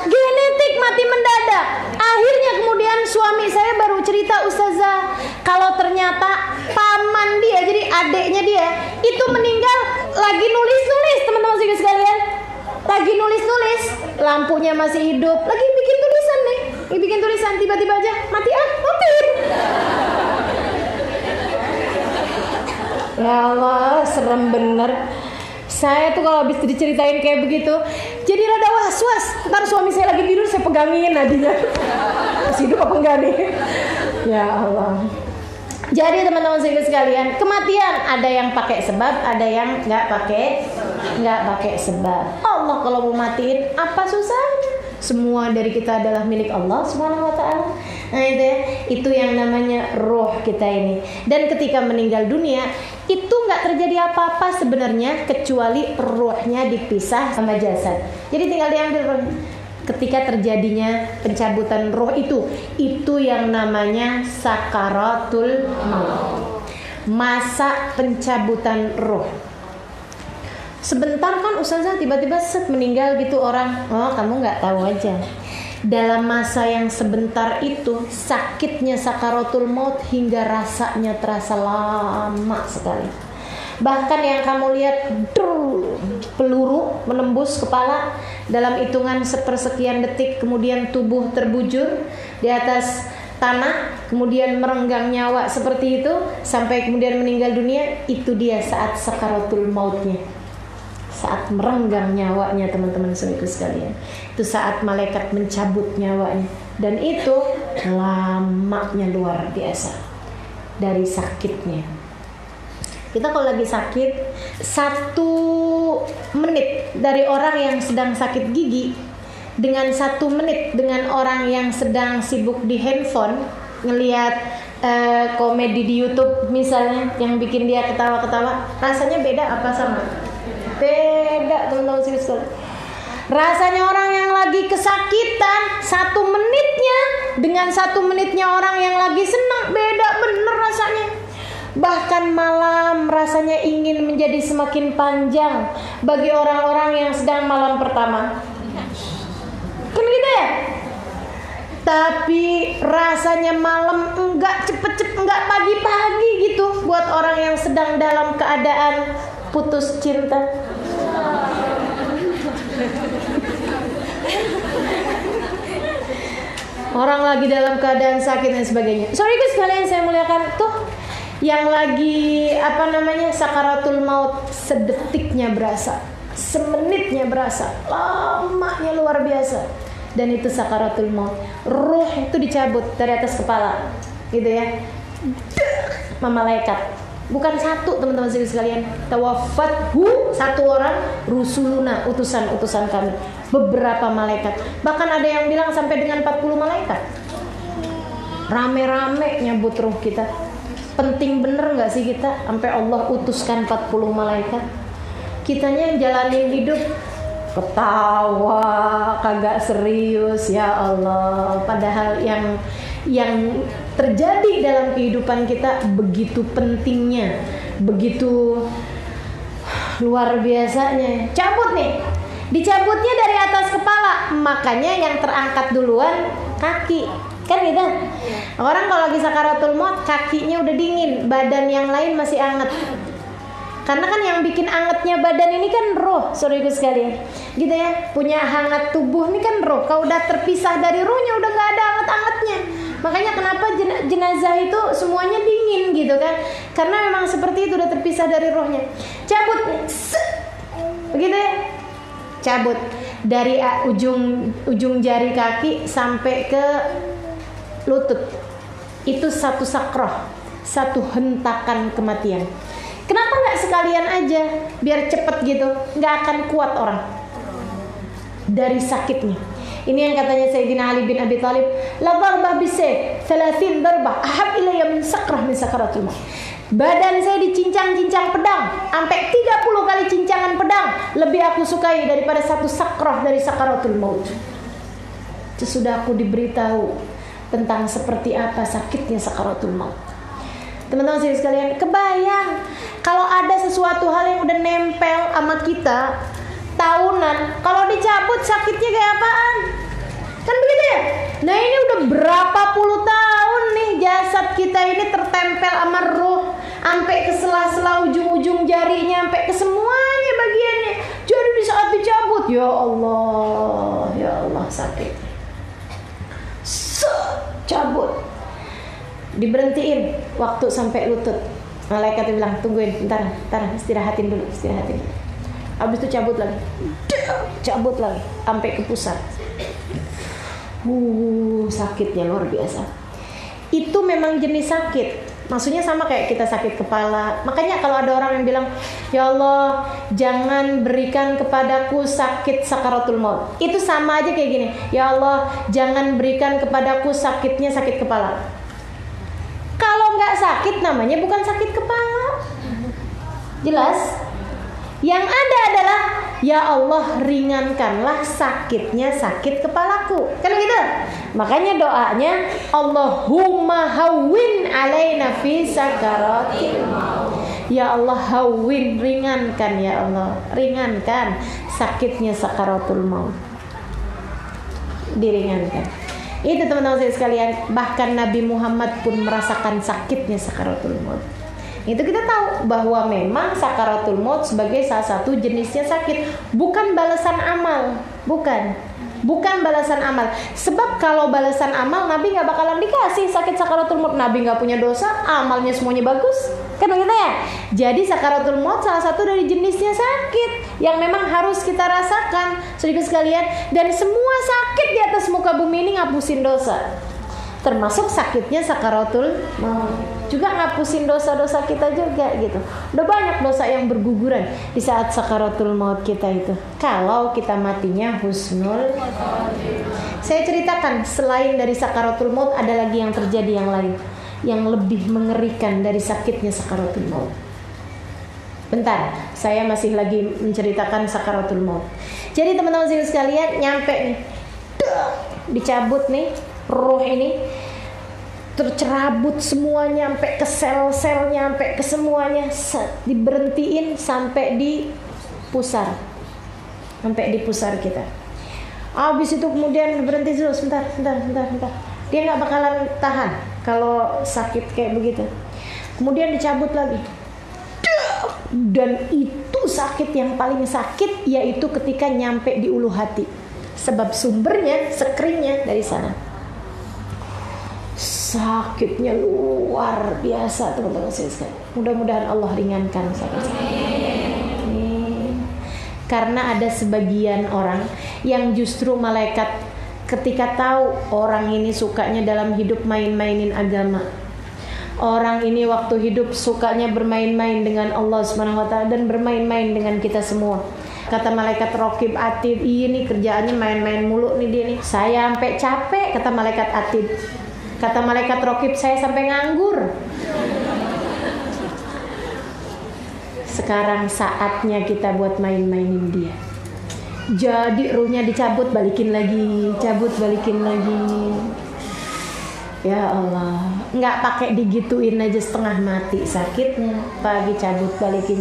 Genetik mati mendadak. Akhirnya kemudian suami saya baru cerita, Ustazah, kalau ternyata paman dia, jadi adeknya dia, itu meninggal lagi nulis-nulis, teman-teman sekalian. Lagi nulis-nulis, lampunya masih hidup, lagi bikin tulisan nih. Bikin tulisan, tiba-tiba aja mati. Ya Allah, serem bener. Saya tuh kalau habis diceritain kayak begitu, jadi rada was-was. Ntar suami saya lagi tidur, saya pegangin nadinya. Masih hidup apa enggak nih? Ya Allah. Jadi teman-teman sekalian, kematian ada yang pakai sebab, ada yang nggak pakai sebab. Allah kalau mau matiin, apa susahnya? Semua dari kita adalah milik Allah Subhanahu wa taala. Nah itu yang namanya roh kita ini. Dan ketika meninggal dunia, itu nggak terjadi apa-apa sebenarnya kecuali rohnya dipisah sama jasad. Jadi tinggal diambil rohnya. Ketika terjadinya pencabutan roh itu yang namanya sakaratul maut. Masa pencabutan roh. Sebentar kan Ustazah tiba-tiba meninggal gitu orang. Oh, kamu nggak tahu aja. Dalam masa yang sebentar itu, sakitnya sakaratul maut hingga rasanya terasa lama sekali. Bahkan yang kamu lihat peluru menembus kepala dalam hitungan sepersekian detik, kemudian tubuh terbujur di atas tanah, kemudian merenggang nyawa seperti itu sampai kemudian meninggal dunia. Itu dia saat sakaratul mautnya, saat merenggang nyawanya, teman-teman sekalian. Itu saat malaikat mencabut nyawanya, dan itu lamanya luar biasa dari sakitnya. Kita kalau lagi sakit, 1 menit dari orang yang sedang sakit gigi dengan 1 menit dengan orang yang sedang sibuk di handphone ngelihat komedi di YouTube misalnya yang bikin dia ketawa-ketawa, rasanya beda apa sama? Beda, teman-teman sekalian. Rasanya orang yang lagi kesakitan 1 menitnya dengan 1 menitnya orang yang lagi senang, beda bener rasanya. Bahkan malam rasanya ingin menjadi semakin panjang bagi orang-orang yang sedang malam pertama. Kan gitu ya? Tapi rasanya malam enggak cepet-cepet, enggak pagi-pagi gitu buat orang yang sedang dalam keadaan putus cinta. Orang lagi dalam keadaan sakit dan sebagainya. Sorry guys, kalian saya muliakan tuh yang lagi sakaratul maut, sedetiknya berasa, semenitnya berasa, lamanya luar biasa. Dan itu sakaratul maut. Ruh itu dicabut dari atas kepala, gitu ya. Malaikat. Bukan 1, teman-teman sekalian. Tawaffathu 1 orang, rusuluna, utusan-utusan kami. Beberapa malaikat. Bahkan ada yang bilang sampai dengan 40 malaikat. Rame-rame nyabut ruh kita. Penting bener gak sih kita sampai Allah utuskan 40 malaikat? Kitanya yang jalanin hidup ketawa, kagak serius, ya Allah. Padahal yang terjadi dalam kehidupan kita begitu pentingnya, begitu luar biasanya. Cabut nih, dicabutnya dari atas kepala, makanya yang terangkat duluan kaki. Kan gitu. Orang kalau lagi sakaratul maut kakinya udah dingin, badan yang lain masih anget. Karena kan yang bikin angetnya badan ini kan roh, saudaraku sekalian. Gitu ya, punya hangat tubuh ini kan roh. Kalau udah terpisah dari rohnya udah gak ada anget-angetnya. Makanya kenapa jenazah itu semuanya dingin gitu kan? Karena memang seperti itu, udah terpisah dari rohnya. Cabut, begitu ya? Cabut dari ujung jari kaki sampai ke lutut. Itu satu sakroh, satu hentakan kematian. Kenapa nggak sekalian aja, biar cepet gitu? Nggak akan kuat orang dari sakitnya. Ini yang katanya Sayyidina Ali bin Abi Thalib, la darbah bisayf 30 darbah ahab ilayya min sakrah min sakaratul maut. Badan saya dicincang-cincang pedang sampai 30 kali cincangan pedang lebih aku sukai daripada satu sakrah dari sakaratul maut. Sesudah aku diberitahu tentang seperti apa sakitnya sakaratul maut. Teman-teman sekalian, kebayang kalau ada sesuatu hal yang udah nempel sama kita tahunan, kalau dicabut sakitnya kayak apaan? Kan begitu ya? Nah ini udah berapa puluh tahun nih jasad kita ini tertempel sama roh, sampai ke sela-sela ujung-ujung jarinya, sampai ke semuanya bagiannya. Jadi di saat dicabut, ya Allah sakit. Cabut, diberhentiin waktu sampai lutut. Malaikat bilang tungguin, bentar istirahatin dulu. Habis itu cabut lagi sampai ke pusat. Sakitnya luar biasa. Itu memang jenis sakit. Maksudnya sama kayak kita sakit kepala. Makanya kalau ada orang yang bilang, ya Allah jangan berikan kepadaku sakit sakaratul maut, itu sama aja kayak gini, ya Allah jangan berikan kepadaku sakitnya sakit kepala. Kalau nggak sakit namanya bukan sakit kepala. Jelas? Yang ada adalah, ya Allah ringankanlah sakitnya sakit kepalaku. Kan gitu? Makanya doanya, Allahumma hawwin alaina fi sakaratil maut. Ya Allah hawwin, ringankan ya Allah, ringankan sakitnya sakaratul maut. Diringankan. Itu teman-teman saya sekalian, bahkan Nabi Muhammad pun merasakan sakitnya sakaratul maut. Itu kita tahu bahwa memang sakaratul maut sebagai salah satu jenisnya sakit, bukan balasan amal, bukan balasan amal. Sebab kalau balasan amal Nabi nggak bakalan dikasih sakit sakaratul maut. Nabi nggak punya dosa, amalnya semuanya bagus, kan begitu ya. Jadi sakaratul maut salah satu dari jenisnya sakit yang memang harus kita rasakan, sedikit sekalian. Dan semua sakit di atas muka bumi ini ngapusin dosa, termasuk sakitnya sakaratul maut. Juga ngapusin dosa-dosa kita juga gitu. Udah banyak dosa yang berguguran di saat sakaratul maut kita itu, kalau kita matinya husnul. Saya ceritakan, selain dari sakaratul maut ada lagi yang terjadi yang lain, yang lebih mengerikan dari sakitnya sakaratul maut. Bentar, saya masih lagi menceritakan sakaratul maut. Jadi teman-teman sekalian, nyampe nih, dicabut nih roh ini, tercerabut semuanya sampai ke sel-selnya, sampai ke semuanya, diberhentiin sampai di pusar, kita. Habis itu kemudian berhenti dulu, sebentar. Dia nggak bakalan tahan kalau sakit kayak begitu. Kemudian dicabut lagi. Dan itu sakit yang paling sakit, yaitu ketika nyampe di ulu hati. Sebab sumbernya, sekringnya dari sana. Sakitnya luar biasa teman-teman sekalian. Mudah-mudahan Allah ringankan sakit. Karena ada sebagian orang yang justru malaikat ketika tahu orang ini sukanya dalam hidup main-mainin agama, orang ini waktu hidup sukanya bermain-main dengan Allah Subhanahu wa taala dan bermain-main dengan kita semua. Kata malaikat Raqib Atid, ini kerjaannya main-main mulu nih dia nih. Saya sampai capek, kata malaikat Atid. Kata malaikat Raqib, saya sampai nganggur. Sekarang saatnya kita buat main-mainin dia. Jadi ruhnya dicabut, balikin lagi, cabut, balikin lagi. Ya Allah, nggak pakai digituin aja setengah mati sakitnya. Pagi cabut, balikin,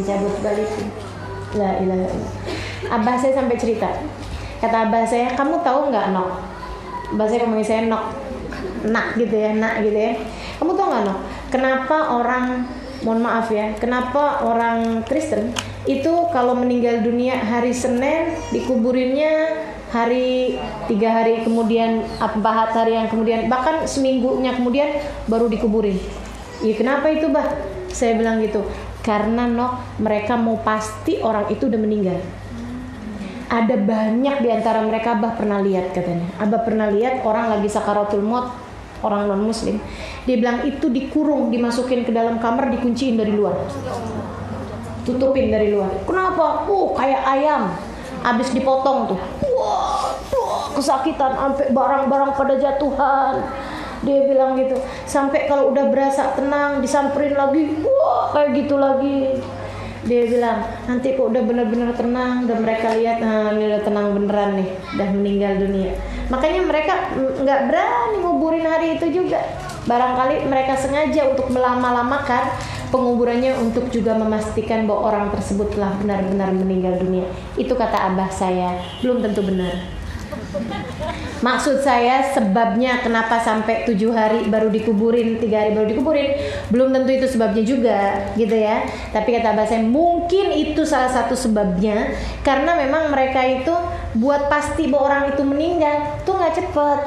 La ilaha illallah. Abah saya sampai cerita. Kata abah saya, kamu tahu nggak Nok? Abah saya ngomongin saya nak gitu ya. Kamu tahu nggak Nok? Kenapa orang, mohon maaf ya, kenapa orang Kristen itu kalau meninggal dunia hari Senin dikuburinnya hari, 3 hari kemudian, 4 hari yang kemudian, bahkan seminggunya kemudian baru dikuburin. Ya kenapa itu bah? Saya bilang gitu, karena mereka mau pasti orang itu udah meninggal. Ada banyak di antara mereka Abah pernah lihat katanya. Abah pernah lihat orang lagi sakaratul maut, orang non muslim. Dia bilang itu dikurung, dimasukin ke dalam kamar, dikunciin dari luar. Tutupin dari luar. Kenapa? Kayak ayam. Abis dipotong tuh. Wah, kesakitan sampai barang-barang pada jatuhan. Dia bilang gitu. Sampai kalau udah berasa tenang disamperin lagi. Wah, kayak gitu lagi. Dia bilang, nanti kok udah benar-benar tenang, dan mereka lihat, ini udah tenang beneran nih, udah meninggal dunia. Makanya mereka nggak berani nguburin hari itu juga. Barangkali mereka sengaja untuk melama-lamakan penguburannya untuk juga memastikan bahwa orang tersebut telah benar-benar meninggal dunia. Itu kata abah saya, belum tentu benar. Maksud saya sebabnya kenapa sampai 7 hari baru dikuburin, 3 hari baru dikuburin, belum tentu itu sebabnya juga, gitu ya. Tapi kata abah saya mungkin itu salah satu sebabnya, karena memang mereka itu buat pasti bahwa orang itu meninggal tuh nggak cepet,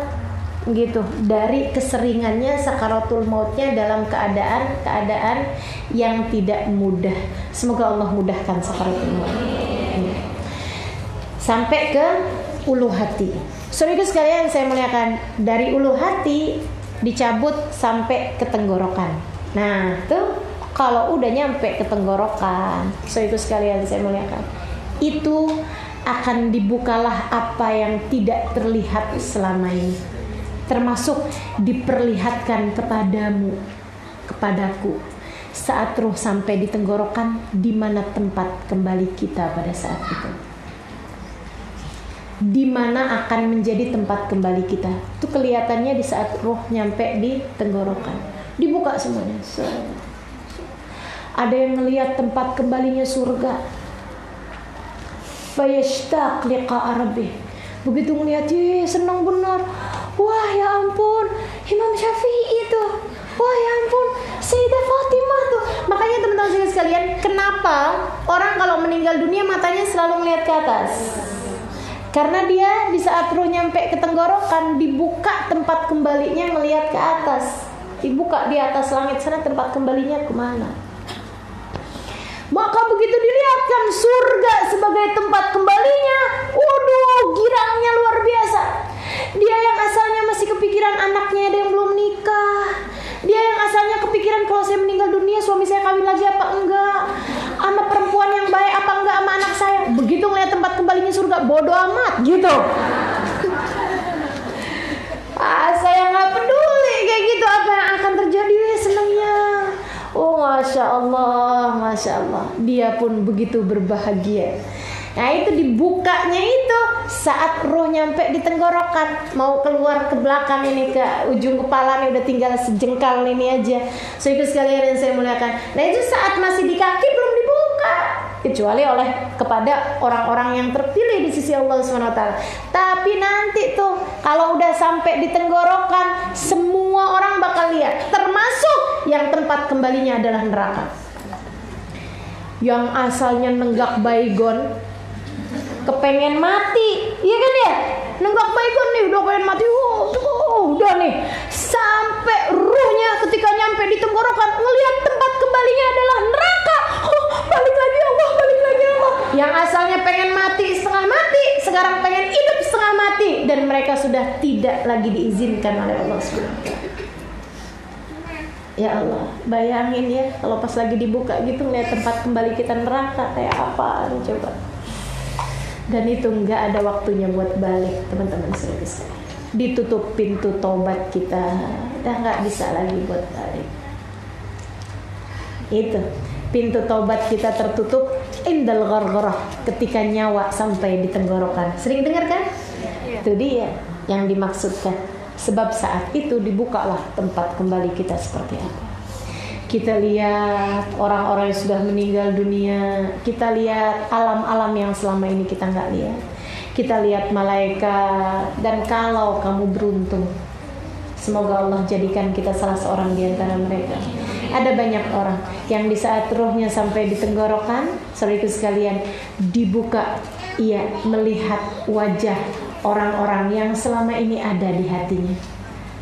gitu. Dari keseringannya sakaratul mautnya dalam keadaan yang tidak mudah. Semoga Allah mudahkan sakaratul maut. Sampai ke ulu hati. Saudara sekalian saya muliakan, dari ulu hati dicabut sampai ke tenggorokan. Nah, tuh kalau udah nyampe ke tenggorokan, saudara sekalian saya muliakan, itu akan dibukalah apa yang tidak terlihat selama ini. Termasuk diperlihatkan kepadamu, kepadaku, saat ruh sampai di tenggorokan, di mana tempat kembali kita pada saat itu. Di mana akan menjadi tempat kembali kita. Itu kelihatannya di saat ruh nyampe di tenggorokan. Dibuka semuanya. Ada yang melihat tempat kembalinya surga. Fayashtaq liqa'a rabbih. Begitu melihat, senang benar. Wah ya ampun, Imam Syafi'i itu. Wah ya ampun, Sayyidah Fatimah tuh. Makanya teman-teman sekalian, kenapa orang kalau meninggal dunia matanya selalu melihat ke atas? Karena dia di saat ruh nyampe ke tenggorokan, dibuka tempat kembalinya melihat ke atas. Dibuka di atas langit sana tempat kembalinya kemana. Maka begitu dilihatkan surga sebagai tempat kembalinya, waduh, girangnya luar biasa. Dia yang asalnya masih kepikiran anaknya ada yang belum nikah. Dia yang asalnya kepikiran kalau saya meninggal dunia suami saya kawin lagi apa enggak, sama perempuan yang baik apa enggak sama anak saya. Begitu ngeliat tempat kembalinya surga, bodoh amat gitu. Saya nggak peduli kayak gitu, apa yang akan terjadi, senangnya. Oh masya Allah, dia pun begitu berbahagia. Nah itu dibukanya itu saat roh nyampe di tenggorokan, mau keluar ke belakang ini, ke ujung kepala nih udah tinggal sejengkal ini aja. So itu sekalian yang saya muliakan. Nah itu saat masih di kaki belum dibuka, kecuali oleh kepada orang-orang yang terpilih di sisi Allah SWT. Tapi nanti tuh kalau udah sampai di tenggorokan, semua orang bakal lihat, termasuk yang tempat kembalinya adalah neraka. Yang asalnya nenggak baygon, kepengen mati, iya kan ya? Nenggak baygon nih, udah pengen mati, udah nih. Sampai ruhnya ketika nyampe di tenggorokan, ngelihat tempat kembalinya adalah neraka. Balik lagi Allah, balik lagi Allah. Yang asalnya pengen mati setengah mati, sekarang pengen hidup setengah mati, dan mereka sudah tidak lagi diizinkan oleh Allah SWT. Ya Allah, bayangin ya kalau pas lagi dibuka gitu ngeliat tempat kembali kita neraka kayak apaan coba. Dan itu nggak ada waktunya buat balik, teman-teman sekalian. Ditutup pintu taubat kita, udah nggak bisa lagi buat balik. Itu pintu taubat kita tertutup indal ghargharah, ketika nyawa sampai di tenggorokan. Sering dengar kan? Itu dia yang dimaksudkan. Sebab saat itu dibukalah tempat kembali kita seperti apa. Kita lihat orang-orang yang sudah meninggal dunia. Kita lihat alam-alam yang selama ini kita nggak lihat. Kita lihat malaikat. Dan kalau kamu beruntung, semoga Allah jadikan kita salah seorang di antara mereka. Ada banyak orang yang di saat ruhnya sampai di tenggorokan, saudaraku sekalian, dibuka, ia melihat wajah orang-orang yang selama ini ada di hatinya.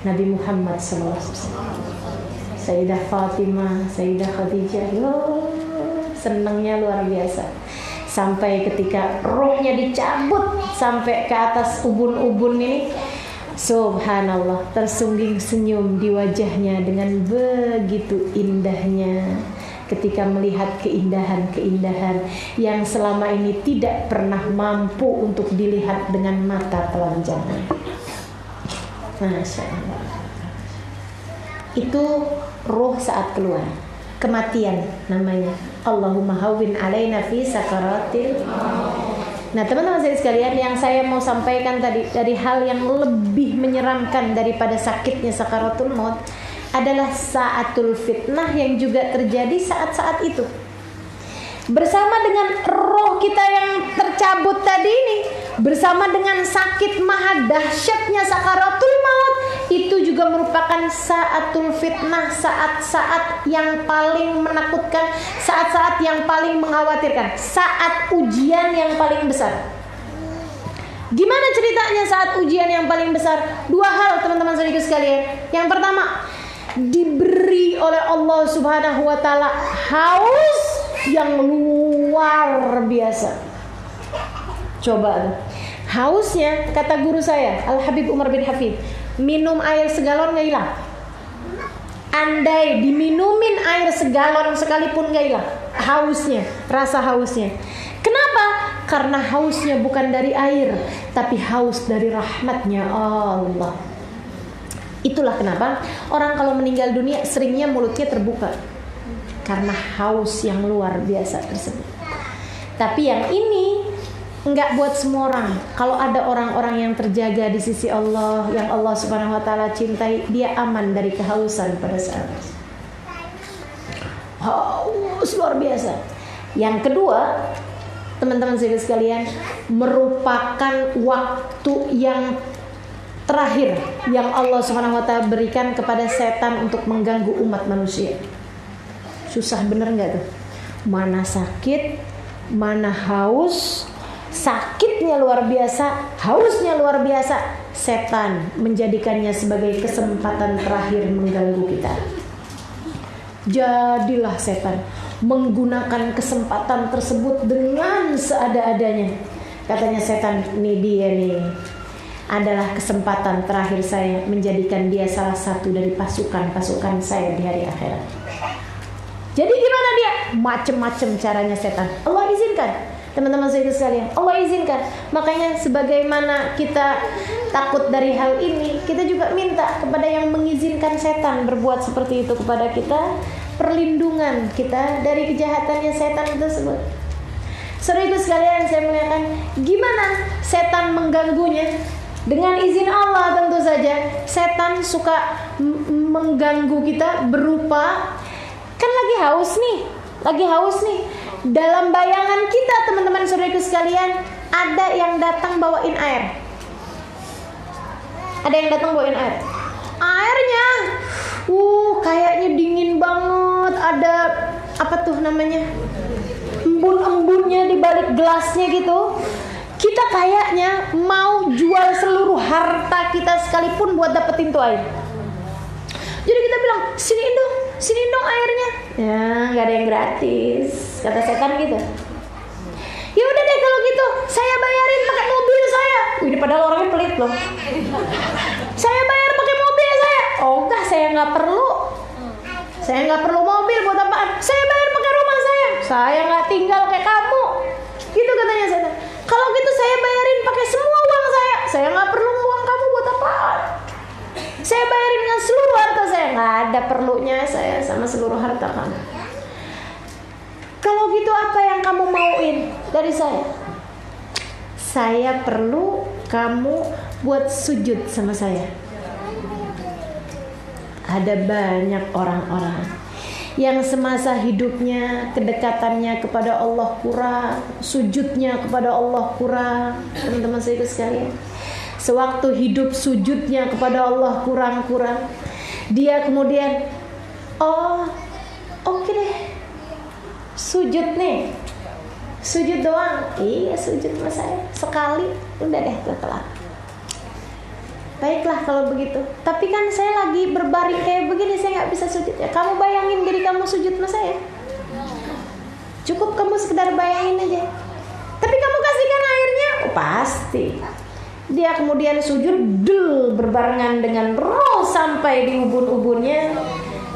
Nabi Muhammad SAW, Sayyidah Fatimah, Sayyidah Khadijah, senangnya luar biasa. Sampai ketika rohnya dicabut sampai ke atas ubun-ubun ini, subhanallah, tersungging senyum di wajahnya dengan begitu indahnya ketika melihat keindahan-keindahan yang selama ini tidak pernah mampu untuk dilihat dengan mata telanjang. Masya Allah. Itu ruh saat keluar, kematian namanya. Allahumma hawwin alaina fi sakaratil. Nah, teman-teman sekalian, yang saya mau sampaikan tadi dari hal yang lebih menyeramkan daripada sakitnya sakaratul maut adalah saatul fitnah yang juga terjadi saat-saat itu. Bersama dengan roh kita yang tercabut tadi ini, bersama dengan sakit maha dahsyatnya sakaratul maut, itu juga merupakan saatul fitnah, saat-saat yang paling menakutkan, saat-saat yang paling mengkhawatirkan, saat ujian yang paling besar. Gimana ceritanya saat ujian yang paling besar? Dua hal, teman-teman saudara sekalian. Yang pertama, diberi oleh Allah Subhanahu wa taala haus yang luar biasa. Coba hausnya, kata guru saya Al Habib Umar bin Hafid, minum air segalon nggak hilang. Andai diminumin air segalon sekalipun nggak hilang hausnya, rasa hausnya. Kenapa? Karena hausnya bukan dari air, tapi haus dari rahmatnya Allah. Itulah kenapa orang kalau meninggal dunia seringnya mulutnya terbuka, karena haus yang luar biasa tersebut. Tapi yang ini enggak buat semua orang. Kalau ada orang-orang yang terjaga di sisi Allah, yang Allah Subhanahu wa taala cintai, dia aman dari kehausan pada saat haus luar biasa. Yang kedua, teman-teman sekalian, merupakan waktu yang terakhir yang Allah Subhanahu wa taala berikan kepada setan untuk mengganggu umat manusia. Susah bener enggak tuh? Mana sakit, mana haus, sakitnya luar biasa, hausnya luar biasa. Setan menjadikannya sebagai kesempatan terakhir mengganggu kita. Jadilah setan menggunakan kesempatan tersebut dengan seada-adanya. Katanya setan, nih dia nih adalah kesempatan terakhir saya menjadikan dia salah satu dari pasukan-pasukan saya di hari akhirat. Jadi gimana dia? Macem-macem caranya setan. Allah izinkan, teman-teman sekalian, Allah izinkan. Makanya sebagaimana kita takut dari hal ini, kita juga minta kepada yang mengizinkan setan berbuat seperti itu kepada kita, perlindungan kita dari kejahatannya setan tersebut. Saudara sekalian, saya mengatakan, gimana setan mengganggunya? Dengan izin Allah tentu saja. Setan suka mengganggu kita berupa, kan lagi haus nih. Dalam bayangan kita, teman-teman saudaraku sekalian, ada yang datang bawain air. Airnya, kayaknya dingin banget. Ada apa tuh namanya? Embun-embunnya di balik gelasnya gitu. Kita kayaknya mau jual seluruh harta kita sekalipun buat dapetin tuh air. Jadi kita bilang, sini dong airnya. Ya, nggak ada yang gratis, kata setan gitu. Ya udah deh kalau gitu, saya bayarin pakai mobil saya. Ini padahal orangnya pelit loh. Saya bayar pakai mobil saya. Oh enggak, saya nggak perlu mobil buat apaan? Saya bayar pakai rumah saya. Saya nggak tinggal kayak kamu. Gitu katanya setan. Kalau gitu saya bayarin pakai semua uang saya. Saya nggak perlu uang kamu buat apaan? Saya bayarin dengan seluruh harta saya. Nggak ada perlunya saya sama seluruh harta kamu. Kalau gitu apa yang kamu mauin dari saya? Saya perlu kamu buat sujud sama saya. Ada banyak orang-orang yang semasa hidupnya kedekatannya kepada Allah kurang, sujudnya kepada Allah kurang. Teman-teman saya sekalian, sewaktu hidup sujudnya kepada Allah kurang-kurang, dia kemudian oke deh, sujud doang. Iya, sujud sama saya sekali, udah deh, kelar. Baiklah kalau begitu. Tapi kan saya lagi berbaring kayak begini, saya nggak bisa sujud. Ya, kamu bayangin diri kamu sujud sama saya. Cukup kamu sekedar bayangin aja. Tapi kamu kasihkan airnya, oh, pasti. Dia kemudian sujud, berbarengan dengan roh sampai di ubun-ubunnya,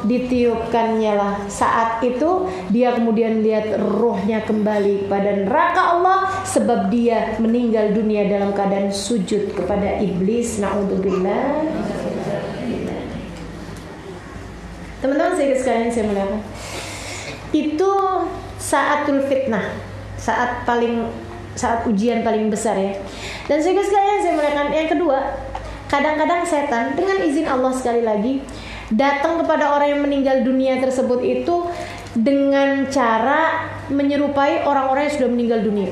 ditiupkannya lah. Saat itu dia kemudian lihat rohnya kembali pada neraka Allah, sebab dia meninggal dunia dalam keadaan sujud kepada iblis. Na'udzubillah. Teman-teman sekalian saya muliakan, itu saatul fitnah, saat ujian paling besar ya. Dan sekalian saya muliakan, yang kedua, kadang-kadang setan dengan izin Allah sekali lagi datang kepada orang yang meninggal dunia tersebut itu dengan cara menyerupai orang-orang yang sudah meninggal dunia.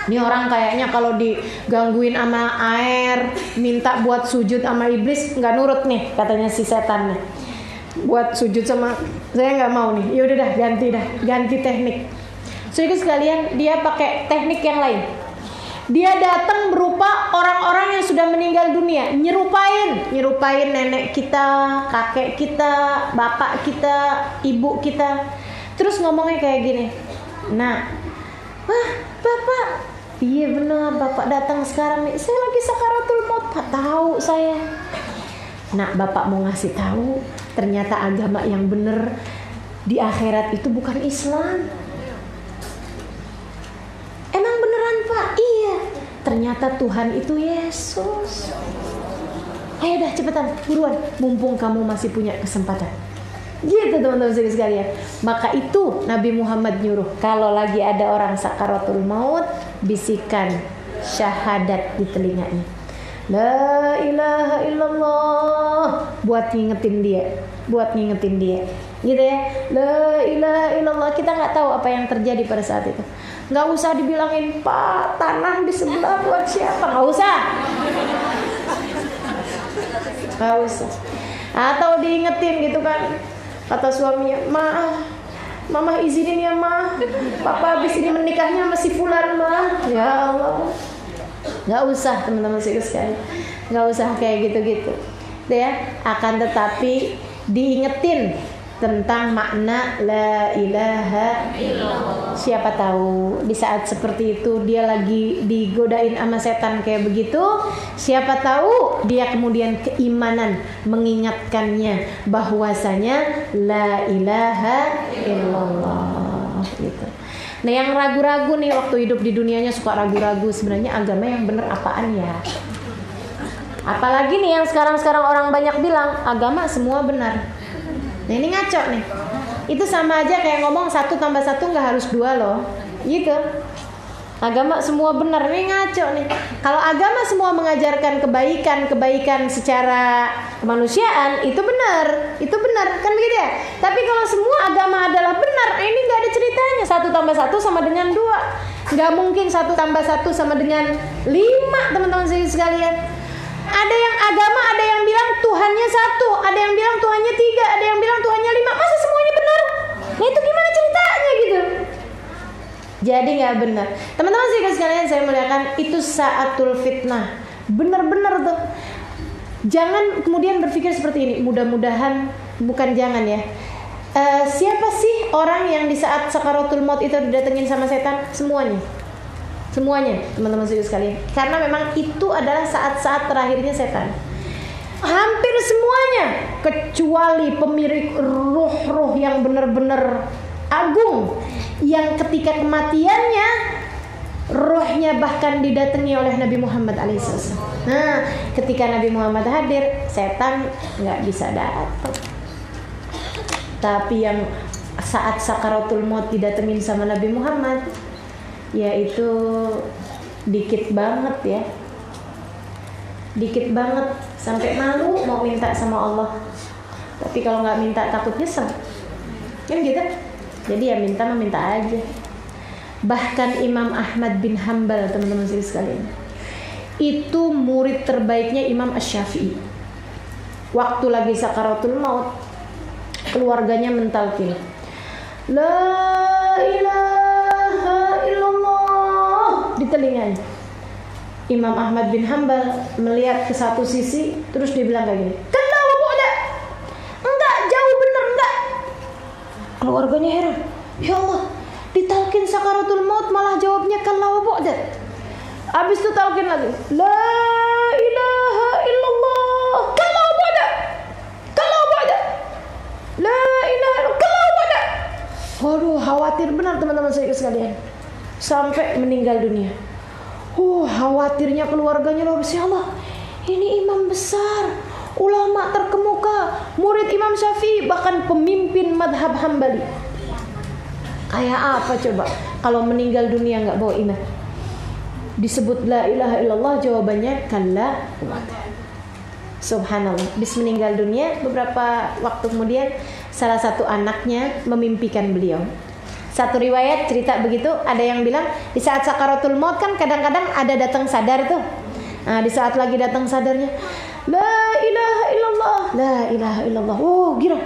Ini orang kayaknya kalau digangguin sama air, minta buat sujud sama iblis, nggak nurut nih katanya si setan nih. Buat sujud sama saya nggak mau nih. Ya udah dah, ganti teknik. Saudara sekalian, dia pakai teknik yang lain. Dia datang berupa orang-orang yang sudah meninggal dunia, nyerupain nenek kita, kakek kita, bapak kita, ibu kita. Terus ngomongnya kayak gini. Nah, wah, bapak, iya benar, bapak datang sekarang nih. Saya lagi sakaratul maut, Pak, tahu saya. Nah, bapak mau ngasih tahu, ternyata agama yang benar di akhirat itu bukan Islam. Emang beneran, Pak? Iya. Ternyata Tuhan itu Yesus. Ayo dah cepetan, buruan, mumpung kamu masih punya kesempatan. Gitu teman-teman sekalian. Maka itu Nabi Muhammad nyuruh, kalau lagi ada orang sakaratul maut, bisikan syahadat di telinganya. La ilaha illallah, buat ngingetin dia, gitu ya. La ilaha illallah. Kita nggak tahu apa yang terjadi pada saat itu. Nggak usah dibilangin, Pak, tanah di sebelah buat siapa, nggak usah. Atau diingetin gitu kan, kata suaminya, Mama izinin ya, Ma, Papa habis ini menikahnya masih fulan, Ma. Ya Allah. Nggak usah teman-teman sekalian, nggak usah kayak gitu-gitu ya. Akan tetapi diingetin tentang makna la ilaha illallah. Siapa tahu di saat seperti itu dia lagi digodain sama setan kayak begitu, siapa tahu dia kemudian keimanan mengingatkannya bahwasanya la ilaha illallah gitu. Nah, yang ragu-ragu nih waktu hidup di dunianya suka ragu-ragu, sebenarnya agama yang bener apaan ya? Apalagi nih yang sekarang orang banyak bilang agama semua benar. Nah, ini ngaco nih. Itu sama aja kayak ngomong 1 + 1 nggak harus 2 loh. Gitu. Agama semua benar, ini ngaco nih. Kalau agama semua mengajarkan kebaikan secara kemanusiaan, itu benar kan begitu ya. Tapi kalau semua agama adalah benar, ini nggak ada ceritanya 1 + 1 sama dengan 2. Nggak mungkin 1 + 1 sama dengan 5, teman-teman sekalian. Ada yang agama, ada yang bilang Tuhannya 1, ada yang bilang Tuhannya 3, ada yang bilang Tuhannya 5. Masa semuanya benar? Nah, itu gimana ceritanya gitu? Jadi nggak benar. Teman-teman sekalian, saya muliakan, itu saatul fitnah. Benar-benar tuh. Jangan kemudian berpikir seperti ini. Mudah-mudahan, bukan jangan ya. Siapa sih orang yang di saat sakaratul maut itu didatengin sama setan? Semuanya, teman-teman sekalian. Karena memang itu adalah saat-saat terakhirnya setan. Hampir semuanya, kecuali pemilik roh-roh yang benar-benar agung, yang ketika kematiannya rohnya bahkan didatangi oleh Nabi Muhammad alaihissalam. Nah, ketika Nabi Muhammad hadir, setan nggak bisa datang. Tapi yang saat sakaratul maut didatengin sama Nabi Muhammad, yaitu dikit banget ya, dikit banget, sampai malu mau minta sama Allah. Tapi kalau nggak minta takut nyesel, kan gitu. Jadi ya minta aja. Bahkan Imam Ahmad bin Hanbal, teman-teman sekalian, itu murid terbaiknya Imam Asy-Syafi'i. Waktu lagi sakaratul maut, keluarganya mentalkin, la ilaha illallah di telinganya. Imam Ahmad bin Hanbal melihat ke satu sisi, terus dia bilang kayak gini, kenapa bu'da? Enggak, jauh bener enggak. Keluarganya heran, ya Allah, ditalkin sakaratul maut malah jawabnya kalau bu'da. Habis itu talkin lagi, la ilaha illallah, kalau bu'da, la ilaha illallah, kalau bu'da. Waduh, khawatir benar teman-teman saya sekalian, sampai meninggal dunia. Khawatirnya keluarganya luar biasa. Allah, ini imam besar, ulama terkemuka, murid Imam Syafi'i, bahkan pemimpin madhab Hambali. Kayak apa coba kalau meninggal dunia nggak bawa iman? Disebut la ilaha illallah, jawabannya kalla. Subhanallah. Bis meninggal dunia, beberapa waktu kemudian salah satu anaknya memimpikan beliau. Satu riwayat cerita begitu, ada yang bilang di saat sakaratul maut kan kadang-kadang ada datang sadar tuh. Nah, di saat lagi datang sadarnya, la ilaha illallah, la ilaha illallah. Oh, gira.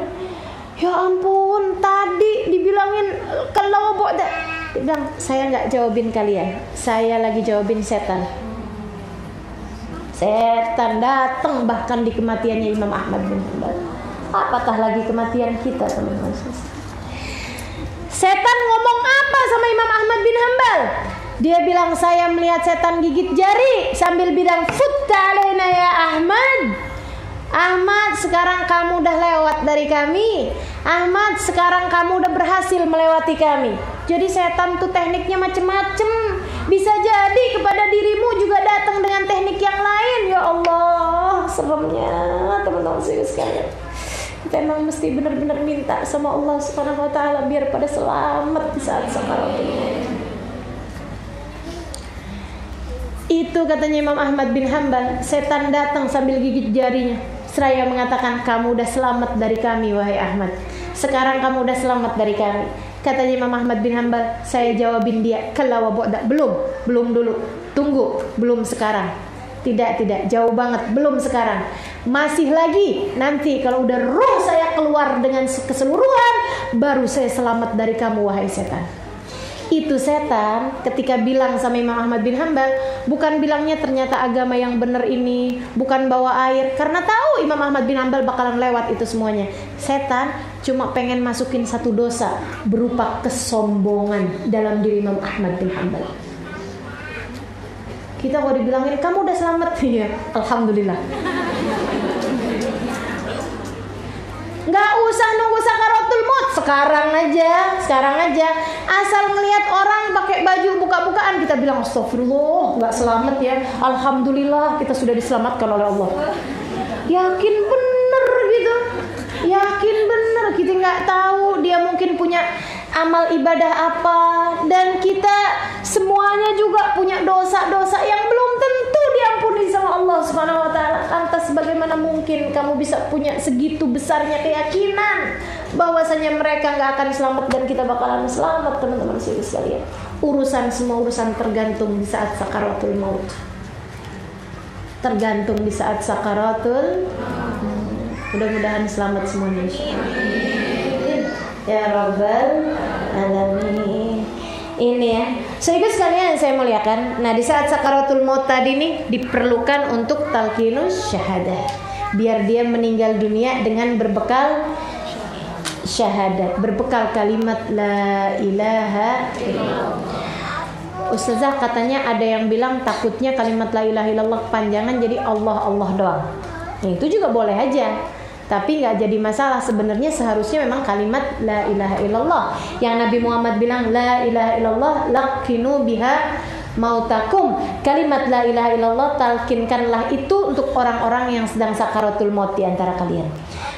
Ya ampun, tadi dibilangin kalau bu'da. Dia bilang, saya enggak jawabin kalian. Saya lagi jawabin setan. Setan datang bahkan di kematiannya Imam Ahmad bin Hanbal. Apatah lagi kematian kita, teman-teman. Setan ngomong apa sama Imam Ahmad bin Hanbal? Dia bilang, saya melihat setan gigit jari sambil bilang, futta alaina ya Ahmad. Ahmad, sekarang kamu udah lewat dari kami. Ahmad, sekarang kamu udah berhasil melewati kami. Jadi setan tuh tekniknya macem-macem. Bisa jadi kepada dirimu juga datang dengan teknik yang lain. Ya Allah, seremnya teman-teman sekalian. Kita emang mesti benar-benar minta sama Allah Subhanahu wa taala biar pada selamat di saat sakaratul maut. Itu katanya Imam Ahmad bin Hanbal, setan datang sambil gigit jarinya. Seraya mengatakan, kamu udah selamat dari kami wahai Ahmad. Sekarang kamu udah selamat dari kami. Katanya Imam Ahmad bin Hanbal, saya jawabin dia, kalau bu'da, belum dulu. Tunggu, belum sekarang. Tidak, jauh banget, belum sekarang. Masih lagi, nanti kalau udah ruh saya keluar dengan keseluruhan, baru saya selamat dari kamu wahai setan. Itu setan ketika bilang sama Imam Ahmad bin Hanbal, bukan bilangnya ternyata agama yang benar ini, bukan bawa air, karena tahu Imam Ahmad bin Hanbal bakalan lewat itu semuanya. Setan cuma pengen masukin satu dosa berupa kesombongan dalam diri Imam Ahmad bin Hanbal. Kita kalau dibilangin kamu udah selamat, ya alhamdulillah. Nggak usah nunggu sakaratul maut, sekarang aja. Asal ngelihat orang pakai baju buka-bukaan, kita bilang astagfirullah, nggak selamat ya, alhamdulillah kita sudah diselamatkan oleh Allah. Yakin bener gitu, yakin bener. Kita nggak tahu dia mungkin punya amal ibadah apa, dan kita semuanya juga punya dosa-dosa yang belum tentu diampuni sama Allah Subhanahu wa taala. Lantas bagaimana mungkin kamu bisa punya segitu besarnya keyakinan bahwasanya mereka nggak akan selamat dan kita bakalan selamat, teman-teman sekalian? Semua urusan tergantung di saat sakaratul maut. Tergantung di saat sakaratul. Mudah-mudahan selamat semuanya insyaallah. Ya Rabbal Alamin. Ini ya, sehingga sekalian saya muliakan. Nah, di saat sakaratul maut tadi nih diperlukan untuk talqinus syahadah, biar dia meninggal dunia dengan berbekal syahadat, berbekal kalimat la ilaha illallah. Ustazah katanya ada yang bilang takutnya kalimat la ilaha illallah kepanjangan jadi Allah doang. Nah, itu juga boleh aja, tapi nggak jadi masalah. Sebenarnya seharusnya memang kalimat la ilaha illallah yang Nabi Muhammad bilang, la ilaha illallah laqinu biha mautakum. Kalimat la ilaha illallah talkinkanlah itu untuk orang-orang yang sedang sakaratul maut di antara kalian.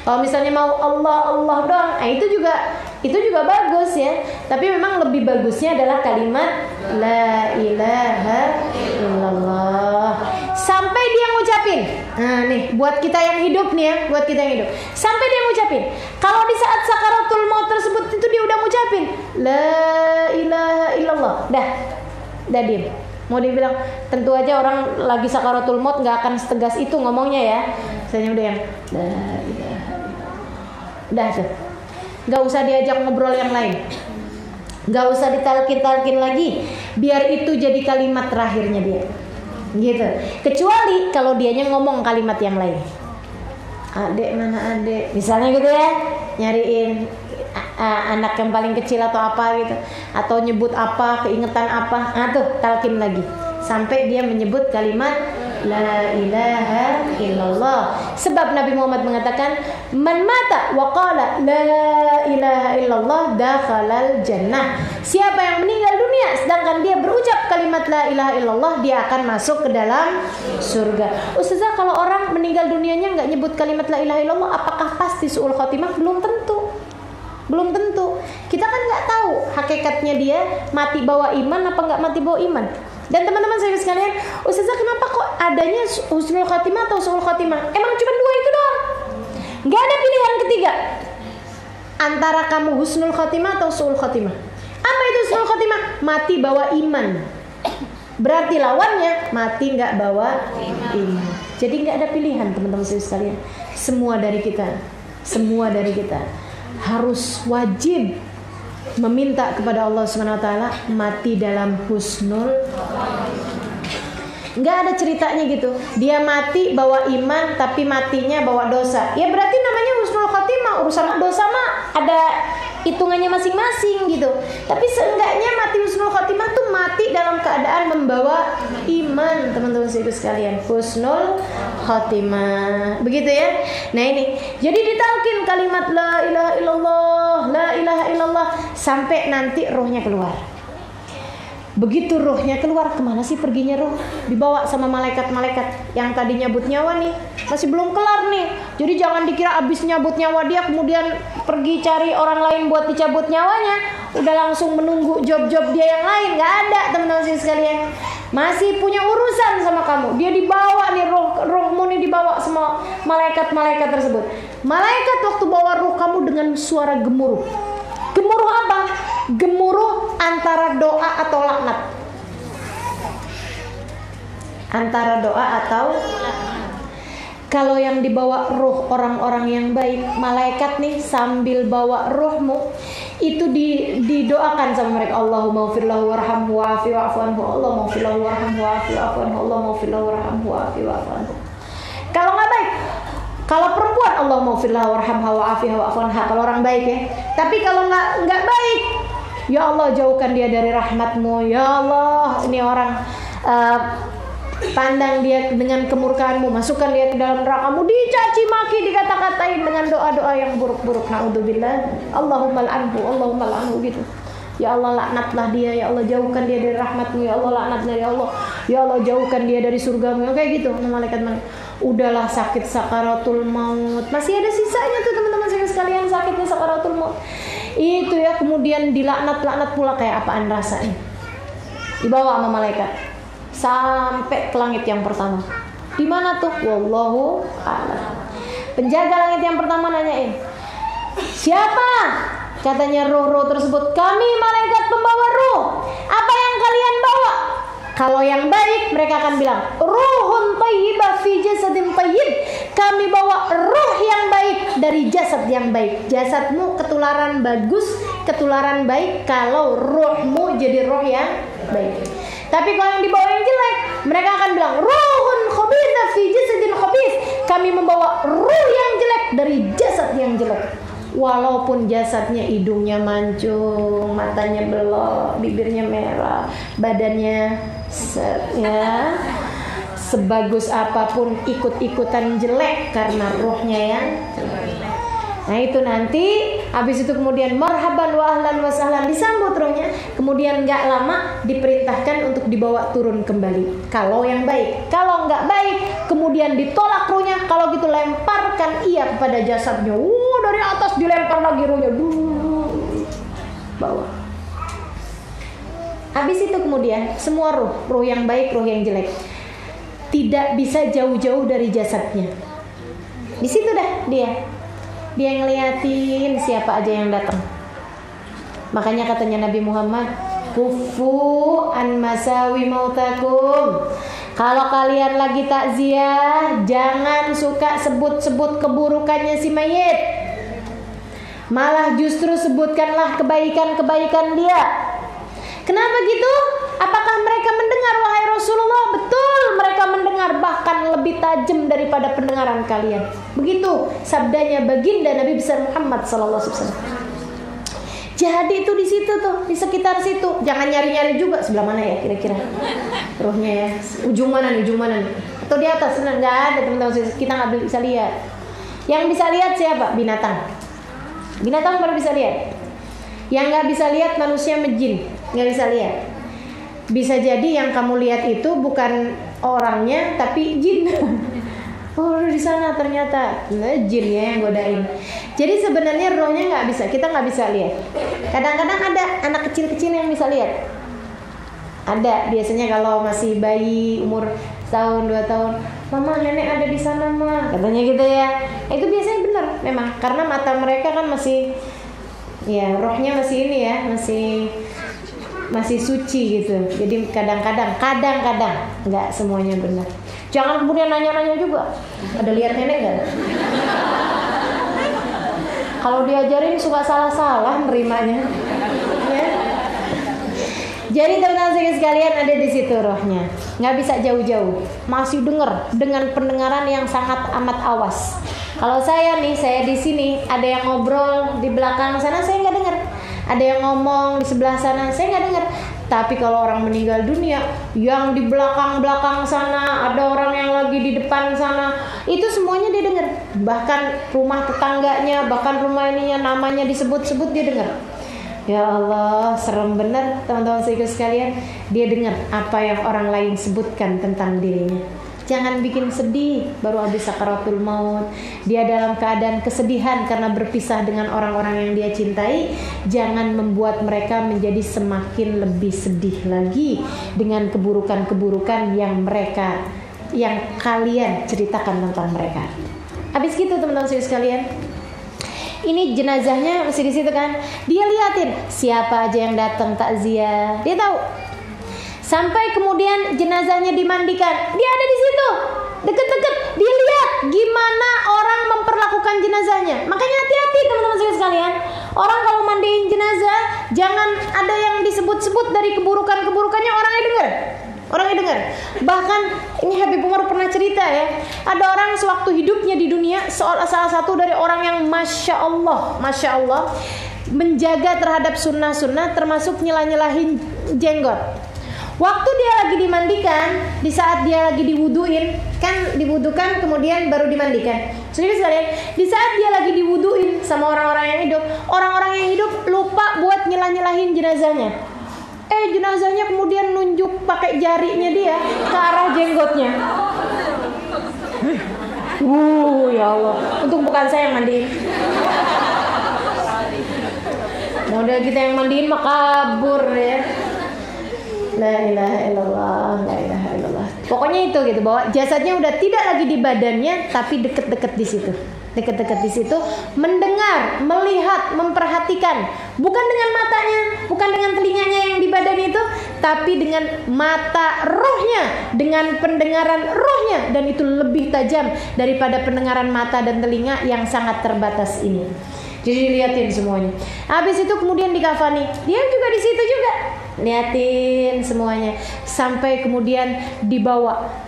Kalau misalnya mau Allah doang, itu juga bagus ya. Tapi memang lebih bagusnya adalah kalimat la ilaha illallah. Sampai dia ngucapin. Nah nih, buat kita yang hidup nih ya, sampai dia ngucapin. Kalau di saat sakaratul maut tersebut itu dia udah ngucapin la ilaha illallah, dah diam. Mau dibilang, tentu aja orang lagi sakaratul maut nggak akan setegas itu ngomongnya ya. Misalnya udah yang la ilaha illallah, udah tuh, nggak usah diajak ngobrol yang lain, nggak usah ditalkin lagi, biar itu jadi kalimat terakhirnya dia. Gitu. Kecuali kalau dianya ngomong kalimat yang lain. Adek mana adek? Misalnya gitu ya, nyariin anak yang paling kecil atau apa gitu, atau nyebut apa, keingetan apa, tuh talkin lagi sampai dia menyebut kalimat la ilaha illallah. Sebab Nabi Muhammad mengatakan, man mata wa qala la ilaha illallah dakhalal jannah. Siapa yang meninggal dunia sedangkan dia berucap kalimat la ilaha illallah, dia akan masuk ke dalam surga. Ustazah, kalau orang meninggal dunianya enggak nyebut kalimat la ilaha illallah, apakah pasti suul khotimah? Belum tentu. Belum tentu. Kita kan nggak tahu hakikatnya dia mati bawa iman apa nggak mati bawa iman. Dan teman-teman saya sekalian, Ustazah, kenapa kok adanya husnul khotimah atau suul khotimah? Emang cuma dua itu doang. Nggak ada pilihan ketiga antara kamu husnul khotimah atau suul khotimah. Apa itu husnul khotimah? Mati bawa iman. Berarti lawannya mati nggak bawa iman. Jadi nggak ada pilihan teman-teman saya sekalian. Semua dari kita harus wajib meminta kepada Allah Subhanahu wa taala mati dalam husnul. Enggak ada ceritanya gitu. Dia mati bawa iman tapi matinya bawa dosa. Ya berarti namanya husnul khotimah. Urusan dosa mah ada hitungannya masing-masing gitu. Tapi seenggaknya mati husnul khotimah tuh mati dalam keadaan membawa iman, teman-teman sekalian. Husnul khotimah. Begitu ya. Nah ini. Jadi ditalkin kalimat la ilaha illallah, la ilaha illallah sampai nanti rohnya keluar. Begitu rohnya keluar, kemana sih perginya roh? Dibawa sama malaikat-malaikat yang tadi nyabut nyawa nih, masih belum kelar nih. Jadi jangan dikira abis nyabut nyawa dia kemudian pergi cari orang lain buat dicabut nyawanya, udah langsung menunggu job-job dia yang lain. Gak ada, teman-teman sekalian. Masih punya urusan sama kamu. Dia dibawa nih, rohmu nih dibawa sama malaikat-malaikat tersebut. Malaikat waktu bawa roh kamu dengan suara gemuruh. Gemuruh apa? Gemuruh antara doa atau laknat. Antara doa atau kalau yang dibawa roh orang-orang yang baik, malaikat nih sambil bawa rohmu itu didoakan sama mereka. Allahumma ighfir lahu warhamhu wa'afi wa'fu anhu. Allahumma ighfir lahu warhamhu wa'afi wa'fu anhu. Allahumma ighfir lahu warhamhu wa'afi wa'fu anhu. Kalau nggak baik, kalau perempuan Allahumma ighfir lahu warhamha wa'afiha wa'fu anha, kalau orang baik ya. Tapi kalau nggak baik, ya Allah jauhkan dia dari rahmatmu. Ya Allah, ini orang pandang dia dengan kemurkaanmu, masukkan dia ke dalam nerakamu, dicaci maki, dikata-katain dengan doa-doa yang buruk-buruk. Naudzubillah. Allahumma al'anhu gitu. Ya Allah laknatlah dia, ya Allah jauhkan dia dari rahmatmu, ya Allah laknatnya, ya Allah, ya Allah jauhkan dia dari surgamu. Kayak gitu malaikat. Udahlah sakit sakaratul maut, masih ada sisanya tuh teman-teman sekalian, sakitnya sakaratul maut itu ya, kemudian dilaknat pula. Kayak apaan rasanya? Dibawa sama malaikat sampai ke langit yang pertama. Di mana tuh? Wallahu a'lam. Penjaga langit yang pertama nanyain, siapa? Katanya roh-roh tersebut, kami malaikat pembawa roh. Apa yang kalian bawa? Kalau yang baik mereka akan bilang, ruhun thayyibah fi jasadin thayyib. Kami bawa roh yang baik dari jasad yang baik. Jasadmu ketularan bagus, ketularan baik kalau rohmu jadi roh yang baik. Tapi kalau yang dibawa yang jelek, mereka akan bilang, ruhun khabithah fi jasadin khabith. Kami membawa roh yang jelek dari jasad yang jelek. Walaupun jasadnya hidungnya mancung, matanya belok, bibirnya merah, badannya ya sebagus apapun ikut-ikutan jelek karena rohnya yang jelek. Nah itu nanti habis itu kemudian marhaban wa ahlan wa sahlan, disambut rohnya. Kemudian gak lama diperintahkan untuk dibawa turun kembali. Kalau yang baik, kalau gak baik kemudian ditolak rohnya. Kalau gitu lemparkan ia kepada jasadnya. Dari atas dilempar lagi rohnya, bawah. Habis itu kemudian semua roh yang baik, roh yang jelek tidak bisa jauh-jauh dari jasadnya. Di situ dah dia ngeliatin siapa aja yang datang. Makanya katanya Nabi Muhammad, kufu an masawi mautakum. Kalau kalian lagi takziah, jangan suka sebut-sebut keburukannya si mayit. Malah justru sebutkanlah kebaikan-kebaikan dia. Kenapa gitu? Apakah mereka mendengar wahai Rasulullah, betul mereka mendengar bahkan lebih tajam daripada pendengaran kalian. Begitu sabdanya baginda Nabi besar Muhammad sallallahu alaihi wasallam. Jadi itu di situ tuh, di sekitar situ. Jangan nyari-nyari juga sebelah mana ya kira-kira rohnya ya. Ujung mana nih? Atau di atas? Enggak ada teman-teman. Kita nggak bisa lihat. Yang bisa lihat siapa? Binatang. Binatang baru bisa lihat. Yang nggak bisa lihat manusia jin, nggak bisa lihat. Bisa jadi yang kamu lihat itu bukan orangnya tapi jin. Oh di sana ternyata jin ya yang godain. Jadi sebenarnya rohnya nggak bisa, kita nggak bisa lihat. Kadang-kadang ada anak kecil-kecil yang bisa lihat. Ada biasanya kalau masih bayi umur tahun 2 tahun, mama nenek ada di sana mah, katanya gitu ya. Itu biasanya benar memang karena mata mereka kan masih ya rohnya masih ini ya, masih suci gitu. Jadi kadang-kadang nggak semuanya benar. Jangan kemudian nanya-nanya juga. Ada lihat nenek nggak? Kalau diajarin suka salah-salah nerimanya. Ya. Jadi teman-teman sekalian ada di situ rohnya. Nggak bisa jauh-jauh. Masih dengar dengan pendengaran yang sangat amat awas. Kalau saya di sini ada yang ngobrol di belakang sana saya nggak dengar. Ada yang ngomong di sebelah sana saya nggak dengar. Tapi kalau orang meninggal dunia, yang di belakang sana, ada orang yang lagi di depan sana, itu semuanya dia dengar. Bahkan rumah tetangganya, bahkan rumah ininya namanya disebut-sebut dia dengar. Ya Allah, serem benar teman-teman sekalian. Dia dengar apa yang orang lain sebutkan tentang dirinya. Jangan bikin sedih baru habis sakaratul maut. Dia dalam keadaan kesedihan karena berpisah dengan orang-orang yang dia cintai. Jangan membuat mereka menjadi semakin lebih sedih lagi dengan keburukan-keburukan yang kalian ceritakan tentang mereka. Habis gitu teman-teman sekalian. Ini jenazahnya masih di situ kan. Dia liatin siapa aja yang datang takziah. Dia tahu. Sampai kemudian jenazahnya dimandikan, dia ada di situ, deket-deket, dia lihat gimana orang memperlakukan jenazahnya. Makanya hati-hati teman-teman sekalian. Orang kalau mandiin jenazah, jangan ada yang disebut-sebut dari keburukannya orangnya dengar. Bahkan ini Habib Umar pernah cerita ya, ada orang sewaktu hidupnya di dunia, salah satu dari orang yang masya Allah menjaga terhadap sunnah-sunnah, termasuk nyelah-nyelahin jenggot. Waktu dia lagi dimandikan, di saat dia lagi diwuduin, kan diwudukan kemudian baru dimandikan. Saudara sekalian, di saat dia lagi diwuduin sama orang-orang yang hidup, orang-orang yang hidup lupa buat nyelah-nyelahin jenazahnya. Jenazahnya kemudian nunjuk pakai jarinya dia ke arah jenggotnya. Ya Allah, untung bukan saya yang mandiin. Model kita yang mandiin mah kabur ya. La ilaha illallah. Pokoknya itu gitu, bahwa jasadnya udah tidak lagi di badannya tapi deket-deket di situ. Deket-deket di situ, mendengar, melihat, memperhatikan, bukan dengan matanya, bukan dengan telinganya yang di badan itu, tapi dengan mata rohnya, dengan pendengaran rohnya, dan itu lebih tajam daripada pendengaran mata dan telinga yang sangat terbatas ini. Jadi dilihatin semuanya. Habis itu kemudian dikafani. Dia juga di situ juga. Lihatin semuanya sampai kemudian dibawa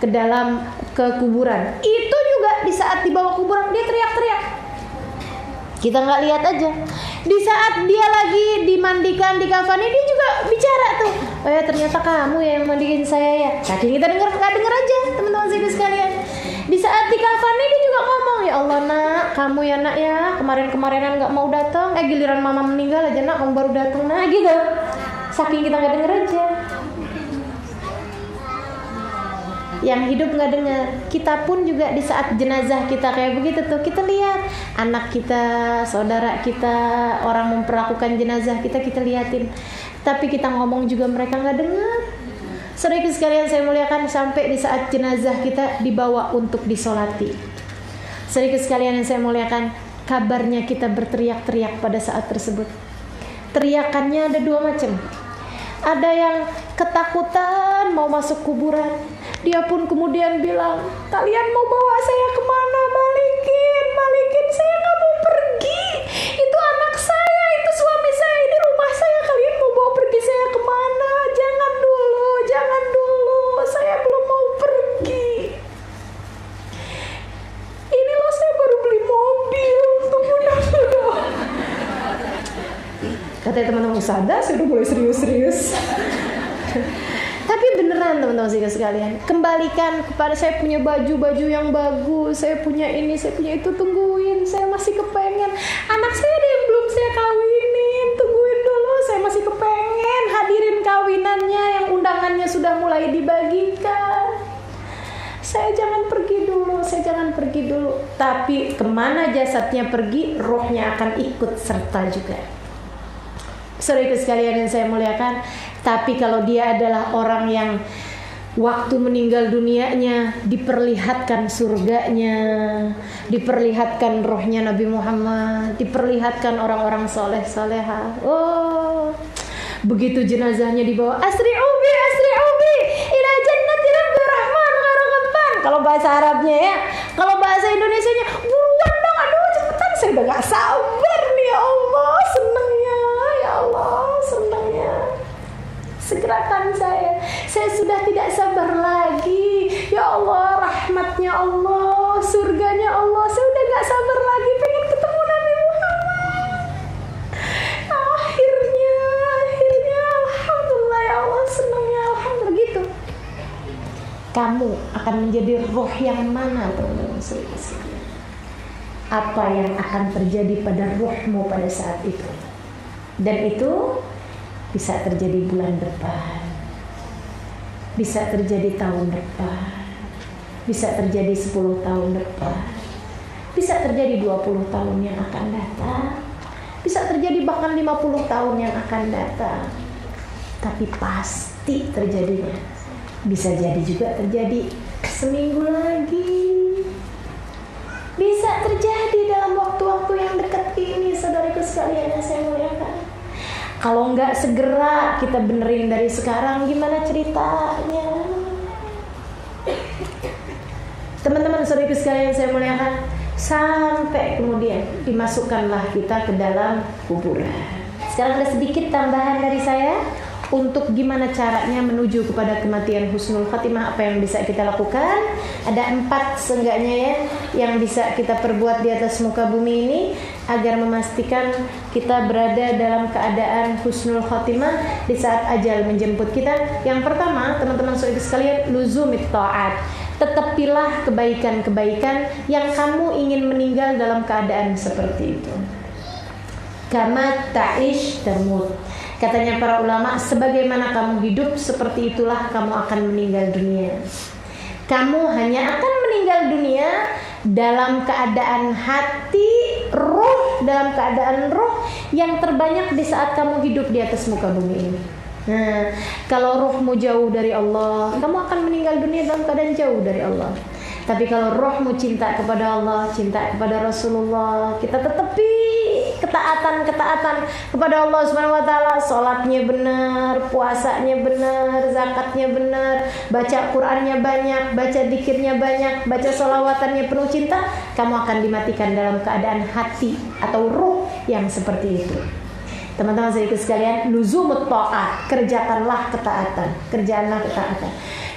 ke kuburan. Itu juga di saat dibawa kuburan dia teriak-teriak. Kita nggak lihat aja. Di saat dia lagi dimandikan, dikafani, dia juga bicara tuh. Oh ya, ternyata kamu yang mandiin saya ya. Tadi kita nggak denger aja teman-teman sekalian. Di saat dikafani dia juga ngomong, ya Allah nak, kamu ya nak ya, kemarin-kemarinan nggak mau datang, giliran mama meninggal aja nak, kamu baru datang, nah gitu. Saking kita nggak denger aja. Yang hidup nggak dengar. Kita pun juga di saat jenazah kita kayak begitu tuh, kita lihat anak kita, saudara kita, orang memperlakukan jenazah kita liatin. Tapi kita ngomong juga mereka nggak dengar. Saudara sekalian saya muliakan, sampai di saat jenazah kita dibawa untuk disolati. Saudara sekalian yang saya muliakan, kabarnya kita berteriak-teriak pada saat tersebut. Teriakannya ada dua macam. Ada yang ketakutan mau masuk kuburan. Dia pun kemudian bilang, kalian mau bawa saya kemana? Balikin, saya nggak mau pergi. Itu anak saya, itu suami saya, ini rumah saya. Kalian mau bawa pergi saya kemana? Jangan dulu, saya Kata teman-teman Ustazah, saya udah mulai serius-serius. Tapi beneran teman-teman sekalian, kembalikan kepada saya punya baju yang bagus, saya punya ini, saya punya itu, tungguin, saya masih kepengen. Anak saya ada yang belum saya kawinin, tungguin dulu, saya masih kepengen hadirin kawinannya yang undangannya sudah mulai dibagikan. Saya jangan pergi dulu. Tapi kemana jasadnya pergi, rohnya akan ikut serta juga. Saudara sekalian yang saya muliakan, tapi kalau dia adalah orang yang waktu meninggal dunianya diperlihatkan surganya, diperlihatkan rohnya Nabi Muhammad, diperlihatkan orang-orang soleh-soleha. Oh, begitu jenazahnya dibawa, asri'u bi ila jannati rabbil rahman gharaqaban. Kalau bahasa Arabnya ya, kalau bahasa Indonesianya buruan dong, aduh cepetan, saya udah gak sabar nih, ya Allah, senangnya, ya Allah, senangnya. Segerakan saya sudah tidak sabar lagi, ya Allah, rahmatnya Allah, surganya Allah, saya udah gak sabar lagi pengen ketemu Nabi Muhammad. Akhirnya, alhamdulillah ya Allah, senangnya, alhamdulillah. Gitu kamu akan menjadi roh yang mana, teman-teman sekalian? Apa yang akan terjadi pada rohmu pada saat itu? Dan itu bisa terjadi bulan depan, bisa terjadi tahun depan, bisa terjadi 10 tahun depan, bisa terjadi 20 tahun yang akan datang, bisa terjadi bahkan 50 tahun yang akan datang. Tapi pasti terjadinya. Bisa jadi juga terjadi seminggu lagi, bisa terjadi dalam waktu-waktu yang dekat ini, saudaraku sekalian yang saya muliakan. Kalau nggak segera kita benerin dari sekarang, gimana ceritanya? Teman-teman saudaraku sekalian yang saya muliakan, sampai kemudian dimasukkanlah kita ke dalam kuburan. Sekarang ada sedikit tambahan dari saya untuk gimana caranya menuju kepada kematian husnul khatimah. Apa yang bisa kita lakukan? Ada 4 seenggaknya ya yang bisa kita perbuat di atas muka bumi ini agar memastikan kita berada dalam keadaan husnul khatimah di saat ajal menjemput kita. Yang pertama, teman-teman saudara sekalian, luzumit ta'at. Tetapilah kebaikan-kebaikan yang kamu ingin meninggal dalam keadaan seperti itu. Kama ta'ish tamut. Katanya para ulama, sebagaimana kamu hidup, seperti itulah kamu akan meninggal dunia. Kamu hanya akan meninggal dunia dalam keadaan hati, roh, dalam keadaan roh yang terbanyak di saat kamu hidup di atas muka bumi ini. Nah, kalau rohmu jauh dari Allah, kamu akan meninggal dunia dalam keadaan jauh dari Allah. Tapi kalau rohmu cinta kepada Allah, cinta kepada Rasulullah, kita tetepi ketaatan kepada Allah Subhanahu wa taala, salatnya benar, puasanya benar, zakatnya benar, baca Qur'annya banyak, baca zikirnya banyak, baca sholawatannya penuh cinta, kamu akan dimatikan dalam keadaan hati atau ruh yang seperti itu. Teman-teman saya sekalian, luzumut ta'at, kerjakanlah ketaatan.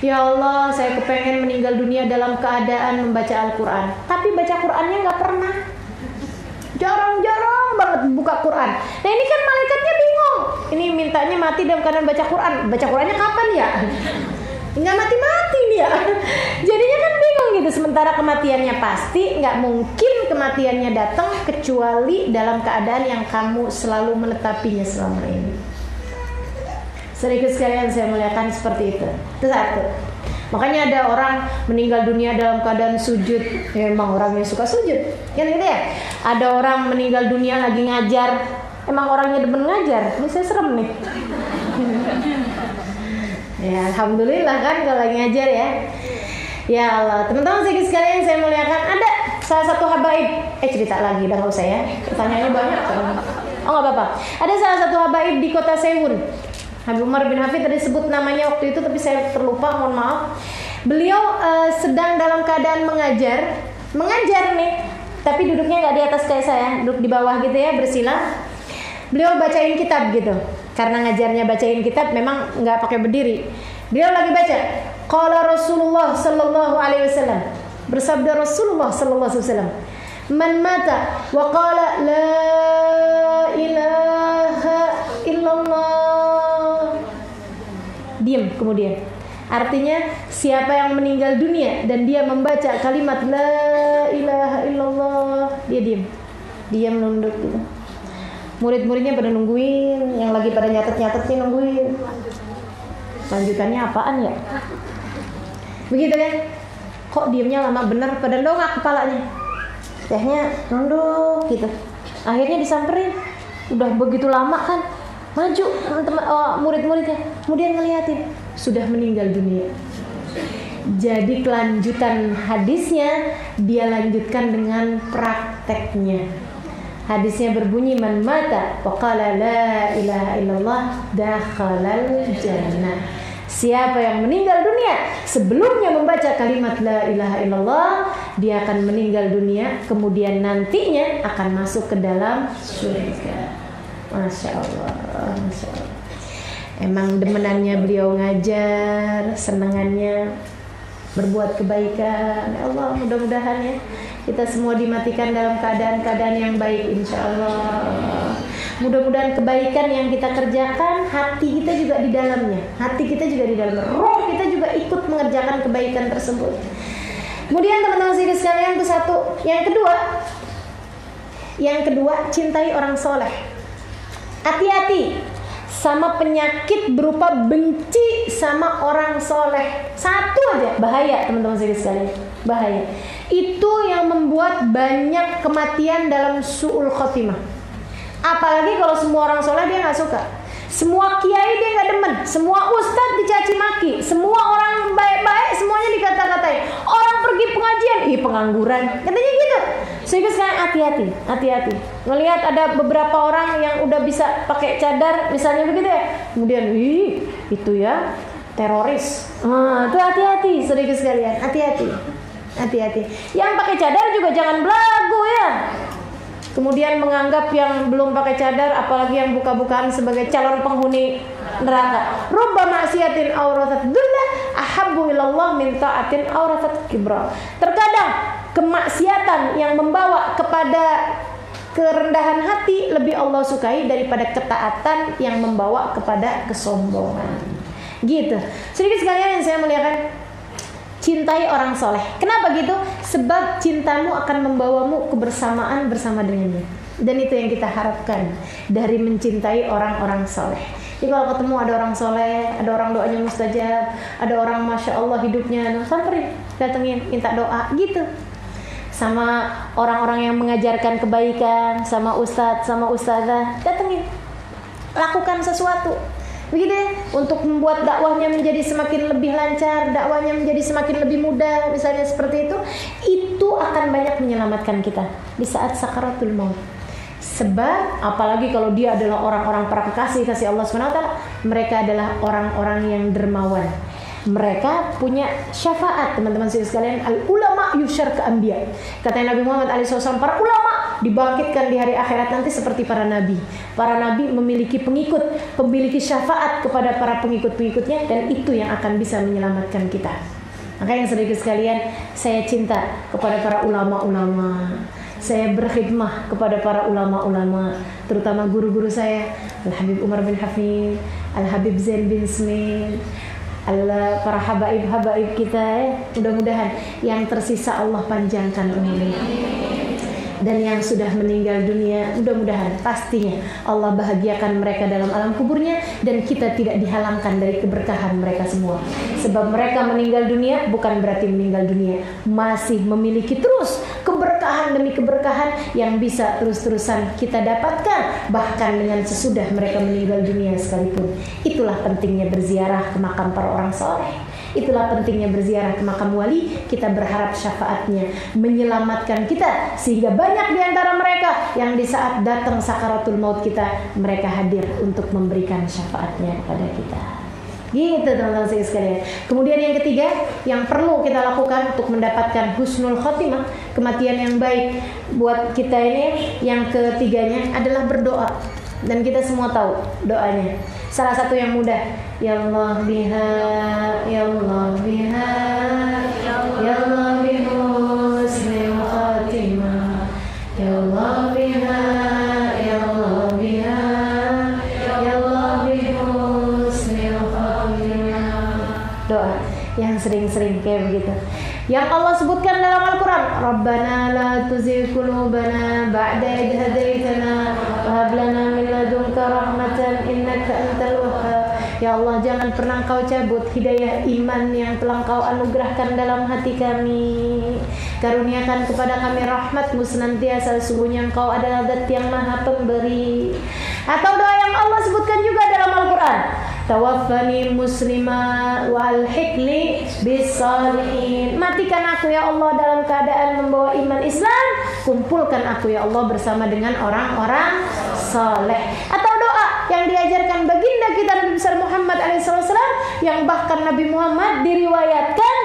Ya Allah, saya kepengen meninggal dunia dalam keadaan membaca Al-Quran, tapi baca Qurannya nggak pernah. Jarang-jarang banget buka Quran. Nah ini kan malaikatnya bingung. Ini mintanya mati dalam keadaan baca Quran. Baca Qurannya kapan ya? Nggak mati-mati dia. Jadinya kan bingung gitu. Sementara kematiannya pasti, nggak mungkin kematiannya datang kecuali dalam keadaan yang kamu selalu menetapinya selama ini. Sedikit sekalian saya muliakan seperti itu. Itu satu. Makanya ada orang meninggal dunia dalam keadaan sujud. Ya, emang orangnya suka sujud, kan gitu ya. Ada orang meninggal dunia lagi ngajar. Emang orangnya demen ngajar. Ini saya serem nih. Ya, alhamdulillah kan kalau lagi ngajar ya. Ya Allah, teman-teman sekalian saya muliakan, ada salah satu habaib. Cerita lagi, udah nggak usah ya. Pertanyaannya banyak. Oh nggak apa-apa. Ada salah satu habaib di kota Sewun. Habib Umar bin Hafid tadi sebut namanya waktu itu, tapi saya terlupa, mohon maaf. Beliau sedang dalam keadaan mengajar nih, tapi duduknya nggak di atas kayak saya, duduk di bawah gitu ya, bersila. Beliau bacain kitab gitu, karena ngajarnya bacain kitab, memang nggak pakai berdiri. Beliau lagi baca. Qala Rasulullah sallallahu alaihi wasallam, bersabda Rasulullah sallallahu alaihi wasallam, man mata wa qala la ilaha diam kemudian. Artinya siapa yang meninggal dunia dan dia membaca kalimat la ilaha illallah, dia diam nunduk gitu. Murid-muridnya pada nungguin, yang lagi pada nyatet-nyatet nih nungguin. Lanjutannya apaan ya? Begitu kan? Kok diamnya lama bener, pada dongak kepalanya. Tehnya nunduk gitu. Akhirnya disamperin. Udah begitu lama kan, maju murid-muridnya, kemudian ngeliatin sudah meninggal dunia. Jadi kelanjutan hadisnya dia lanjutkan dengan prakteknya. Hadisnya berbunyi man mata wa qala la ilaha illallah dakhalal jannah. Siapa yang meninggal dunia sebelumnya membaca kalimat la ilaha illallah, dia akan meninggal dunia, kemudian nantinya akan masuk ke dalam surga. Masya Allah, Masya Allah. Emang demenannya beliau ngajar, senangannya berbuat kebaikan. Ya Allah, mudah-mudahan ya kita semua dimatikan dalam keadaan-keadaan yang baik, insya Allah. Mudah-mudahan kebaikan yang kita kerjakan, hati kita juga di dalamnya. Hati kita juga di dalamnya. Roh kita juga ikut mengerjakan kebaikan tersebut. Kemudian teman-teman sekalian, itu satu. Yang kedua, cintai orang soleh. Hati-hati sama penyakit berupa benci sama orang soleh. Satu aja, bahaya teman-teman sekalian. Bahaya. Itu yang membuat banyak kematian dalam su'ul khotimah. Apalagi kalau semua orang soleh dia gak suka, semua kiai dia gak demen, semua ustadz dicaci maki, semua orang baik-baik semuanya dikata-katain, orang pergi pengajian, pengangguran, katanya gitu. Sehingga sekarang hati-hati. Ngelihat ada beberapa orang yang udah bisa pakai cadar misalnya begitu ya, kemudian itu ya teroris. Itu hati-hati, sedikit sekalian, hati-hati. Yang pakai cadar juga jangan belagu ya. Kemudian menganggap yang belum pakai cadar, apalagi yang buka-bukaan sebagai calon penghuni neraka. Rubba maksiatin auratat dullah ahabbu ilallah min ta'atin auratat kibra. Terkadang kemaksiatan yang membawa kepada kerendahan hati lebih Allah sukai daripada ketaatan yang membawa kepada kesombongan. Gitu. Sedikit sekalian yang saya muliakan, cintai orang soleh. Kenapa gitu? Sebab cintamu akan membawamu kebersamaan bersama dengannya. Dan itu yang kita harapkan dari mencintai orang-orang soleh. Jadi kalau ketemu ada orang soleh, ada orang doanya mustajab, ada orang masya Allah hidupnya, samperin, datengin, minta doa, gitu. Sama orang-orang yang mengajarkan kebaikan, sama ustadz, sama ustadzah, datengin, lakukan sesuatu. Begitu ya, untuk membuat dakwahnya menjadi semakin lebih lancar, dakwahnya menjadi semakin lebih mudah, misalnya seperti itu akan banyak menyelamatkan kita di saat sakaratul maut. Sebab apalagi kalau dia adalah orang-orang para kekasih kasih Allah SWT, mereka adalah orang-orang yang dermawan. Mereka punya syafaat, teman-teman sekalian. Al ulama yusyar ke anbiya. Kata Nabi Muhammad SAW, para ulama dibangkitkan di hari akhirat nanti seperti para nabi. Para nabi memiliki pengikut, memiliki syafaat kepada para pengikut-pengikutnya, dan itu yang akan bisa menyelamatkan kita. Makanya sedikit sekalian, saya cinta kepada para ulama-ulama. Saya berkhidmah kepada para ulama-ulama, terutama guru-guru saya, Al-Habib Umar bin Hafid, Al-Habib Zain bin Smith, para habaib-habaib kita ya. Mudah-mudahan yang tersisa Allah panjangkan umurnya. Dan yang sudah meninggal dunia, mudah-mudahan pastinya Allah bahagiakan mereka dalam alam kuburnya, dan kita tidak dihalangkan dari keberkahan mereka semua. Sebab mereka meninggal dunia bukan berarti meninggal dunia, masih memiliki terus keberkahan demi keberkahan yang bisa terus-terusan kita dapatkan bahkan dengan sesudah mereka meninggal dunia sekalipun. Itulah pentingnya berziarah ke makam para orang soleh. Itulah pentingnya berziarah ke makam wali. Kita berharap syafaatnya menyelamatkan kita, sehingga banyak di antara mereka yang di saat datang sakaratul maut kita, mereka hadir untuk memberikan syafaatnya kepada kita. Gitu teman-teman sekalian. Kemudian yang ketiga yang perlu kita lakukan untuk mendapatkan husnul khotimah, kematian yang baik buat kita ini, yang ketiganya adalah berdoa. Dan kita semua tahu doanya. Salah satu yang mudah, ya Allah biha, ya Allah biha, ya Allah bihusnul khatimah, ya Allah biha, ya Allah biha, ya Allah bihusnul khatimah. doa yang sering-sering kayak begitu. Yang Allah sebutkan dalam Al-Quran, Rabbana la tuzigh qulubana ba'da idh hadaitana wa hab lana min ladunka rahmatan innaka antal wahhab. Ya Allah, jangan pernah Engkau cabut hidayah iman yang telah Engkau anugerahkan dalam hati kami. Karuniakan kepada kami rahmat-Mu senantiasa, sesungguhnya Engkau adalah Zat yang Maha Pemberi. Atau doa yang Allah sebutkan juga dalam Al-Quran, tawaffani muslimah wa alhiqni bis-shalihin. Matikan aku ya Allah dalam keadaan membawa iman Islam, kumpulkan aku ya Allah bersama dengan orang-orang saleh. Atau doa yang diajarkan baginda kita Nabi besar Muhammad alaihissalam, yang bahkan Nabi Muhammad diriwayatkan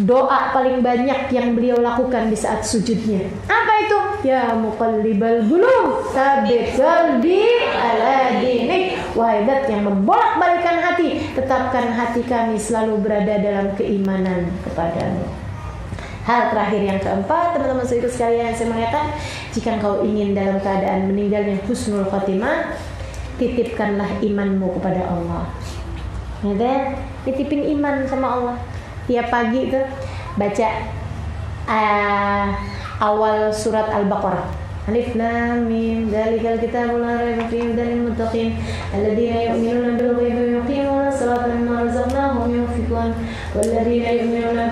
doa paling banyak yang beliau lakukan di saat sujudnya. Apa itu? Ya muqallibal qulub, tsabbit qalbi ala dinik. Wahai Zat yang membolak-balikan hati, tetapkan hati kami selalu berada dalam keimanan kepadamu. Hal terakhir yang keempat, teman-teman saudara sekalian, saya mengatakan, jika engkau ingin dalam keadaan meninggalnya husnul khotimah, titipkanlah imanmu kepada Allah. Ya, titipin iman sama Allah. Tiap pagi tuh baca awal surat Al-Baqarah. Alif Lam Mim, dzalikal kitabul la raiba fihi hudan lil muttaqin alladzina yu'minuna bil ghaibi wa yuqimuna as-salata wa mimma razaqnahum yunfiqun walladzina yu'minuna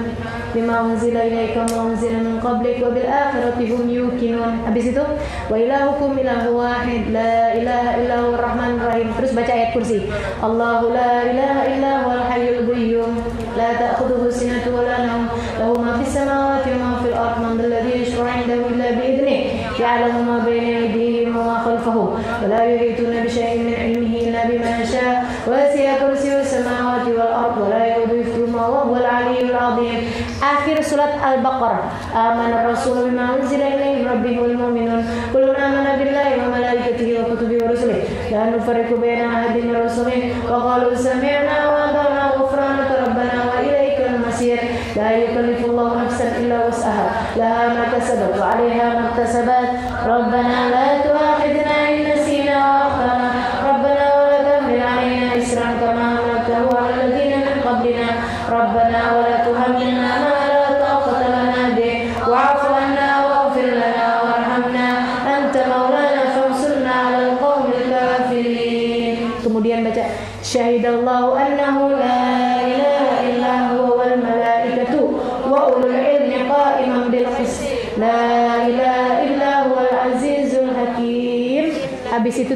bima unzila ilaika wa unzila min qablik wa bil akhirati hum yuqinun. Habis itu wa ilahukum ilahu wahid la ilaha illa huwar rahmanur rahim. Terus baca ayat kursi. Allahu la ilaha illa huwal hayyul qayyum la ta'khudhuhu sinatun wa la nawm lahu ma fis samawati wa ma fil ardi man dhal ladzi yashfa'u 'indahu illa bi idhnihi ya'lamu ma bayna aydihim wa ma khalfahum wa la yuhituna bi shay'in min 'ilmihi illa bima sha'a wa wasi'a kursiyyuhu samawati wal ardi wa la yuhituna wa huwal 'aliyyul 'azim. Akhir surat Al-Baqarah. Amana ar-rasulu bima unzila ilaihi min rabbih wal mu'minun kullun amana billahi wa malaikatihi wa kutubihi wa rusulihi la nufarriqu baina ahadin min rusulihi wa qalu sami'na wa ata'na ghufranaka rabbana wa ilaikal masir. La yukallifullahu nafsan illa wus'aha laha ma kasabat wa 'alaiha ma iktasabat. Rabbana la tu'akhidhna in nasina wa akhtana rabbana wa la tahmil 'alaina isran kama hamaltahu 'ala alladhina min qablina rabbana wa la tuhammilna ma la taqata lana bih wa'fu 'anna waghfir lana warhamna anta maulana fansurna 'alal qaumil kafirin. Kemudian baca syahidallahu annahu la ilaha illa huwa wal malaikatu wa ulul ilmi qa'iman bil qist la ilaha illa huwal azizul hakim. Habis itu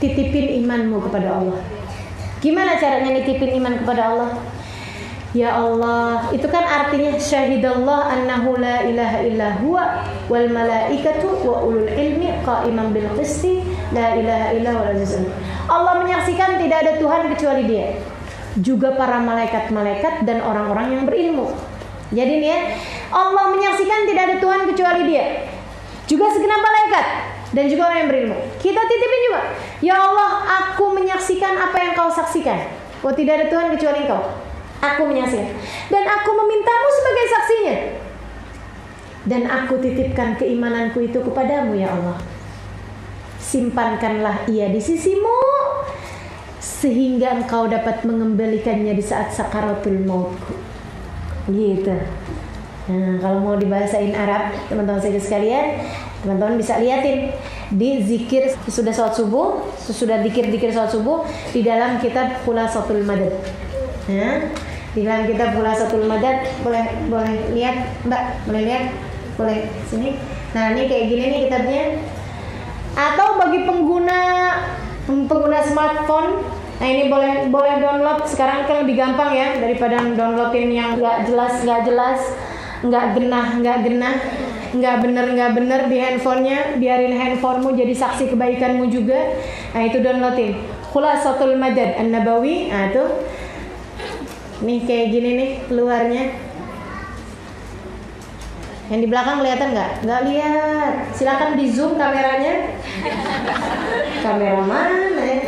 titipin imanmu kepada Allah. Gimana caranya nitipin iman kepada Allah? Ya Allah, itu kan artinya syahidallah annahu la ilaha illa huwa wal malaikatu wa ulul ilmi qa'iman bil qisti la ilaha illa huwal azizul. Allah menyaksikan tidak ada Tuhan kecuali Dia, juga para malaikat-malaikat dan orang-orang yang berilmu. Jadi nih ya, Allah menyaksikan tidak ada Tuhan kecuali Dia, juga segenap malaikat dan juga orang yang berilmu. Kita titipin juga, ya Allah, aku menyaksikan apa yang Kau saksikan. Oh, tidak ada Tuhan kecuali Engkau. Aku menyaksikan dan aku memintamu sebagai saksinya. Dan aku titipkan keimananku itu kepadamu ya Allah. Simpankanlah ia di sisimu sehingga engkau dapat mengembalikannya di saat sakaratul mautku. Gitu. Nah, kalau mau dibahasain Arab, teman-teman sekalian, teman-teman bisa liatin di zikir sesudah sholat subuh, sesudah zikir sholat subuh di dalam kitab Khulasatul Madad. Nah, di dalam kitab Khulasatul Madad boleh lihat, Mbak, boleh lihat, boleh sini. Nah, ini kayak gini nih kitabnya. Atau bagi pengguna smartphone, nah ini boleh download. Sekarang kan lebih gampang ya daripada downloadin yang nggak jelas, nggak genah, nggak bener di handphonenya. Biarin handphonemu jadi saksi kebaikanmu juga. Nah itu downloadin Khulasatul Madad An-Nabawi. Nah tuh, nih kayak gini nih keluarnya. Yang di belakang kelihatan nggak? Nggak lihat. Silakan di zoom kameranya. Kamera mana ya?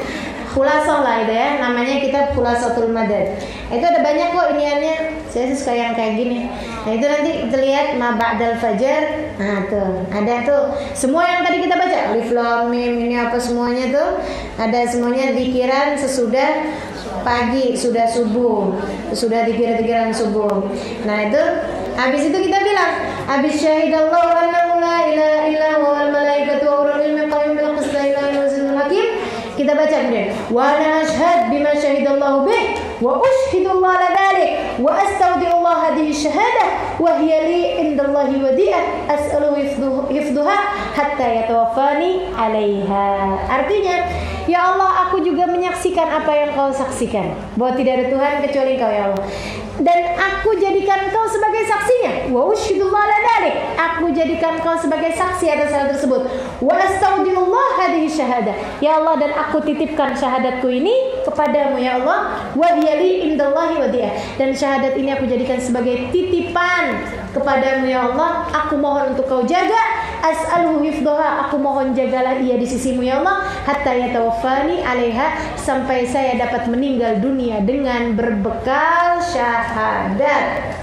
Khulasah lah itu ya, namanya kitab Khulasatul Madad. Itu ada banyak kok iniannya. Saya suka yang kayak gini. Nah itu nanti kita lihat ma ba'dal fajar. Nah tuh ada tuh semua yang tadi kita baca, alif lam mim ini apa semuanya tuh ada semuanya zikiran sesudah pagi, sudah subuh, sudah zikiran subuh. Nah itu habis itu kita bilang habis syahidallahu annahu la ilaha illa huwa wal malaikatu wa ulul ilmi qayyim bil qist la ilaha illa huwal hakim. Kita baca kemudian wa ana ashhad bima syahidallahu bih wa ushhidullah ala dzalik wa astaudi'ullah hadhihi syahadah wa hiya li indallahi wadi'ah as'alu hifdhuha hatta yatawaffani 'alaiha. Artinya, ya Allah, aku juga menyaksikan apa yang kau saksikan, bahwa tidak ada Tuhan kecuali Kau ya Allah. Dan aku jadikan Kau sebagai saksinya. Wa usyhidullah ala dzalik. Aku jadikan Kau sebagai saksi atas hal tersebut. Wa astaudi'ullah hadhihi syahadah. Ya Allah, dan aku titipkan syahadatku ini kepadamu ya Allah. Wa hiya li indallahi wadiyah. Dan syahadat ini aku jadikan sebagai titipan kepadamu ya Allah. Aku mohon untuk Kau jaga. As'aluhu hifdhaha. Aku mohon jagalah ia di sisimu ya Allah. Hatta yatawaffani 'alaiha. Sampai saya dapat meninggal dunia dengan berbekal syahadat.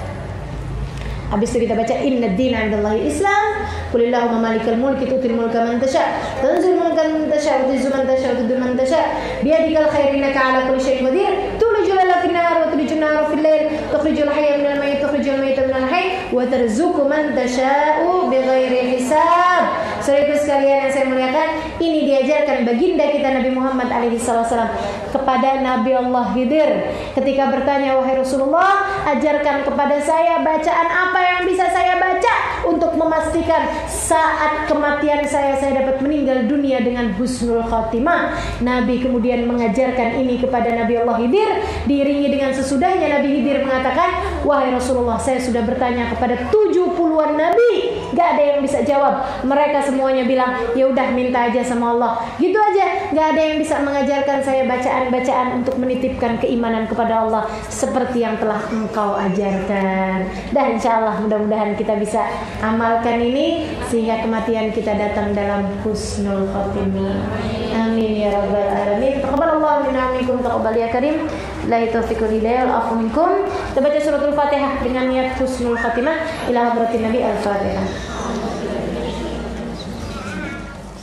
Habis itu kita baca inna ad-dina 'indallahi Islam. Qulillahumma malikal mulki tu'til mulka man tasha, tanzilul mulka man tasha, wa tu'izzu man tasha, wa tudhillu man tasha. Biyadikal khairu innaka 'ala kulli syai'in qadir. Tulijul laila fin nahar wa tulijun nahara fil lail, tukhrijul hayya minal mayyit, tukhrijul mayyita minal hayy, wa tarzuqu man tasha'u bighairi hisab. Saudara sekalian yang saya muliakan, ini diajarkan baginda kita Nabi Muhammad alaihi wasallam kepada Nabi Allah Khidir ketika bertanya, wahai Rasulullah, ajarkan kepada saya bacaan apa yang bisa saya baca untuk memastikan saat kematian saya dapat meninggal dunia dengan husnul khatimah. Nabi kemudian mengajarkan ini kepada Nabi Allah Khidir. Diiringi dengan sesudahnya Nabi Khidir mengatakan, wahai Rasulullah, saya sudah bertanya kepada 70-an Nabi, gak ada yang bisa jawab. Mereka semuanya bilang, ya udah minta aja sama Allah. Gitu aja, gak ada yang bisa mengajarkan saya bacaan-bacaan untuk menitipkan keimanan kepada Allah seperti yang telah engkau ajarkan. Dan insya Allah mudah-mudahan kita bisa amalkan ini sehingga kematian kita datang dalam husnul khatimah. Amin ya rabbal alamin. Taqabbalallahu minna wa minkum taqabbal ya karim. La taufiqul hidayah wal afu minkum. Kita baca suratul Fatihah dengan niat husnul khatimah ila hadratin Nabi al-Fatihah.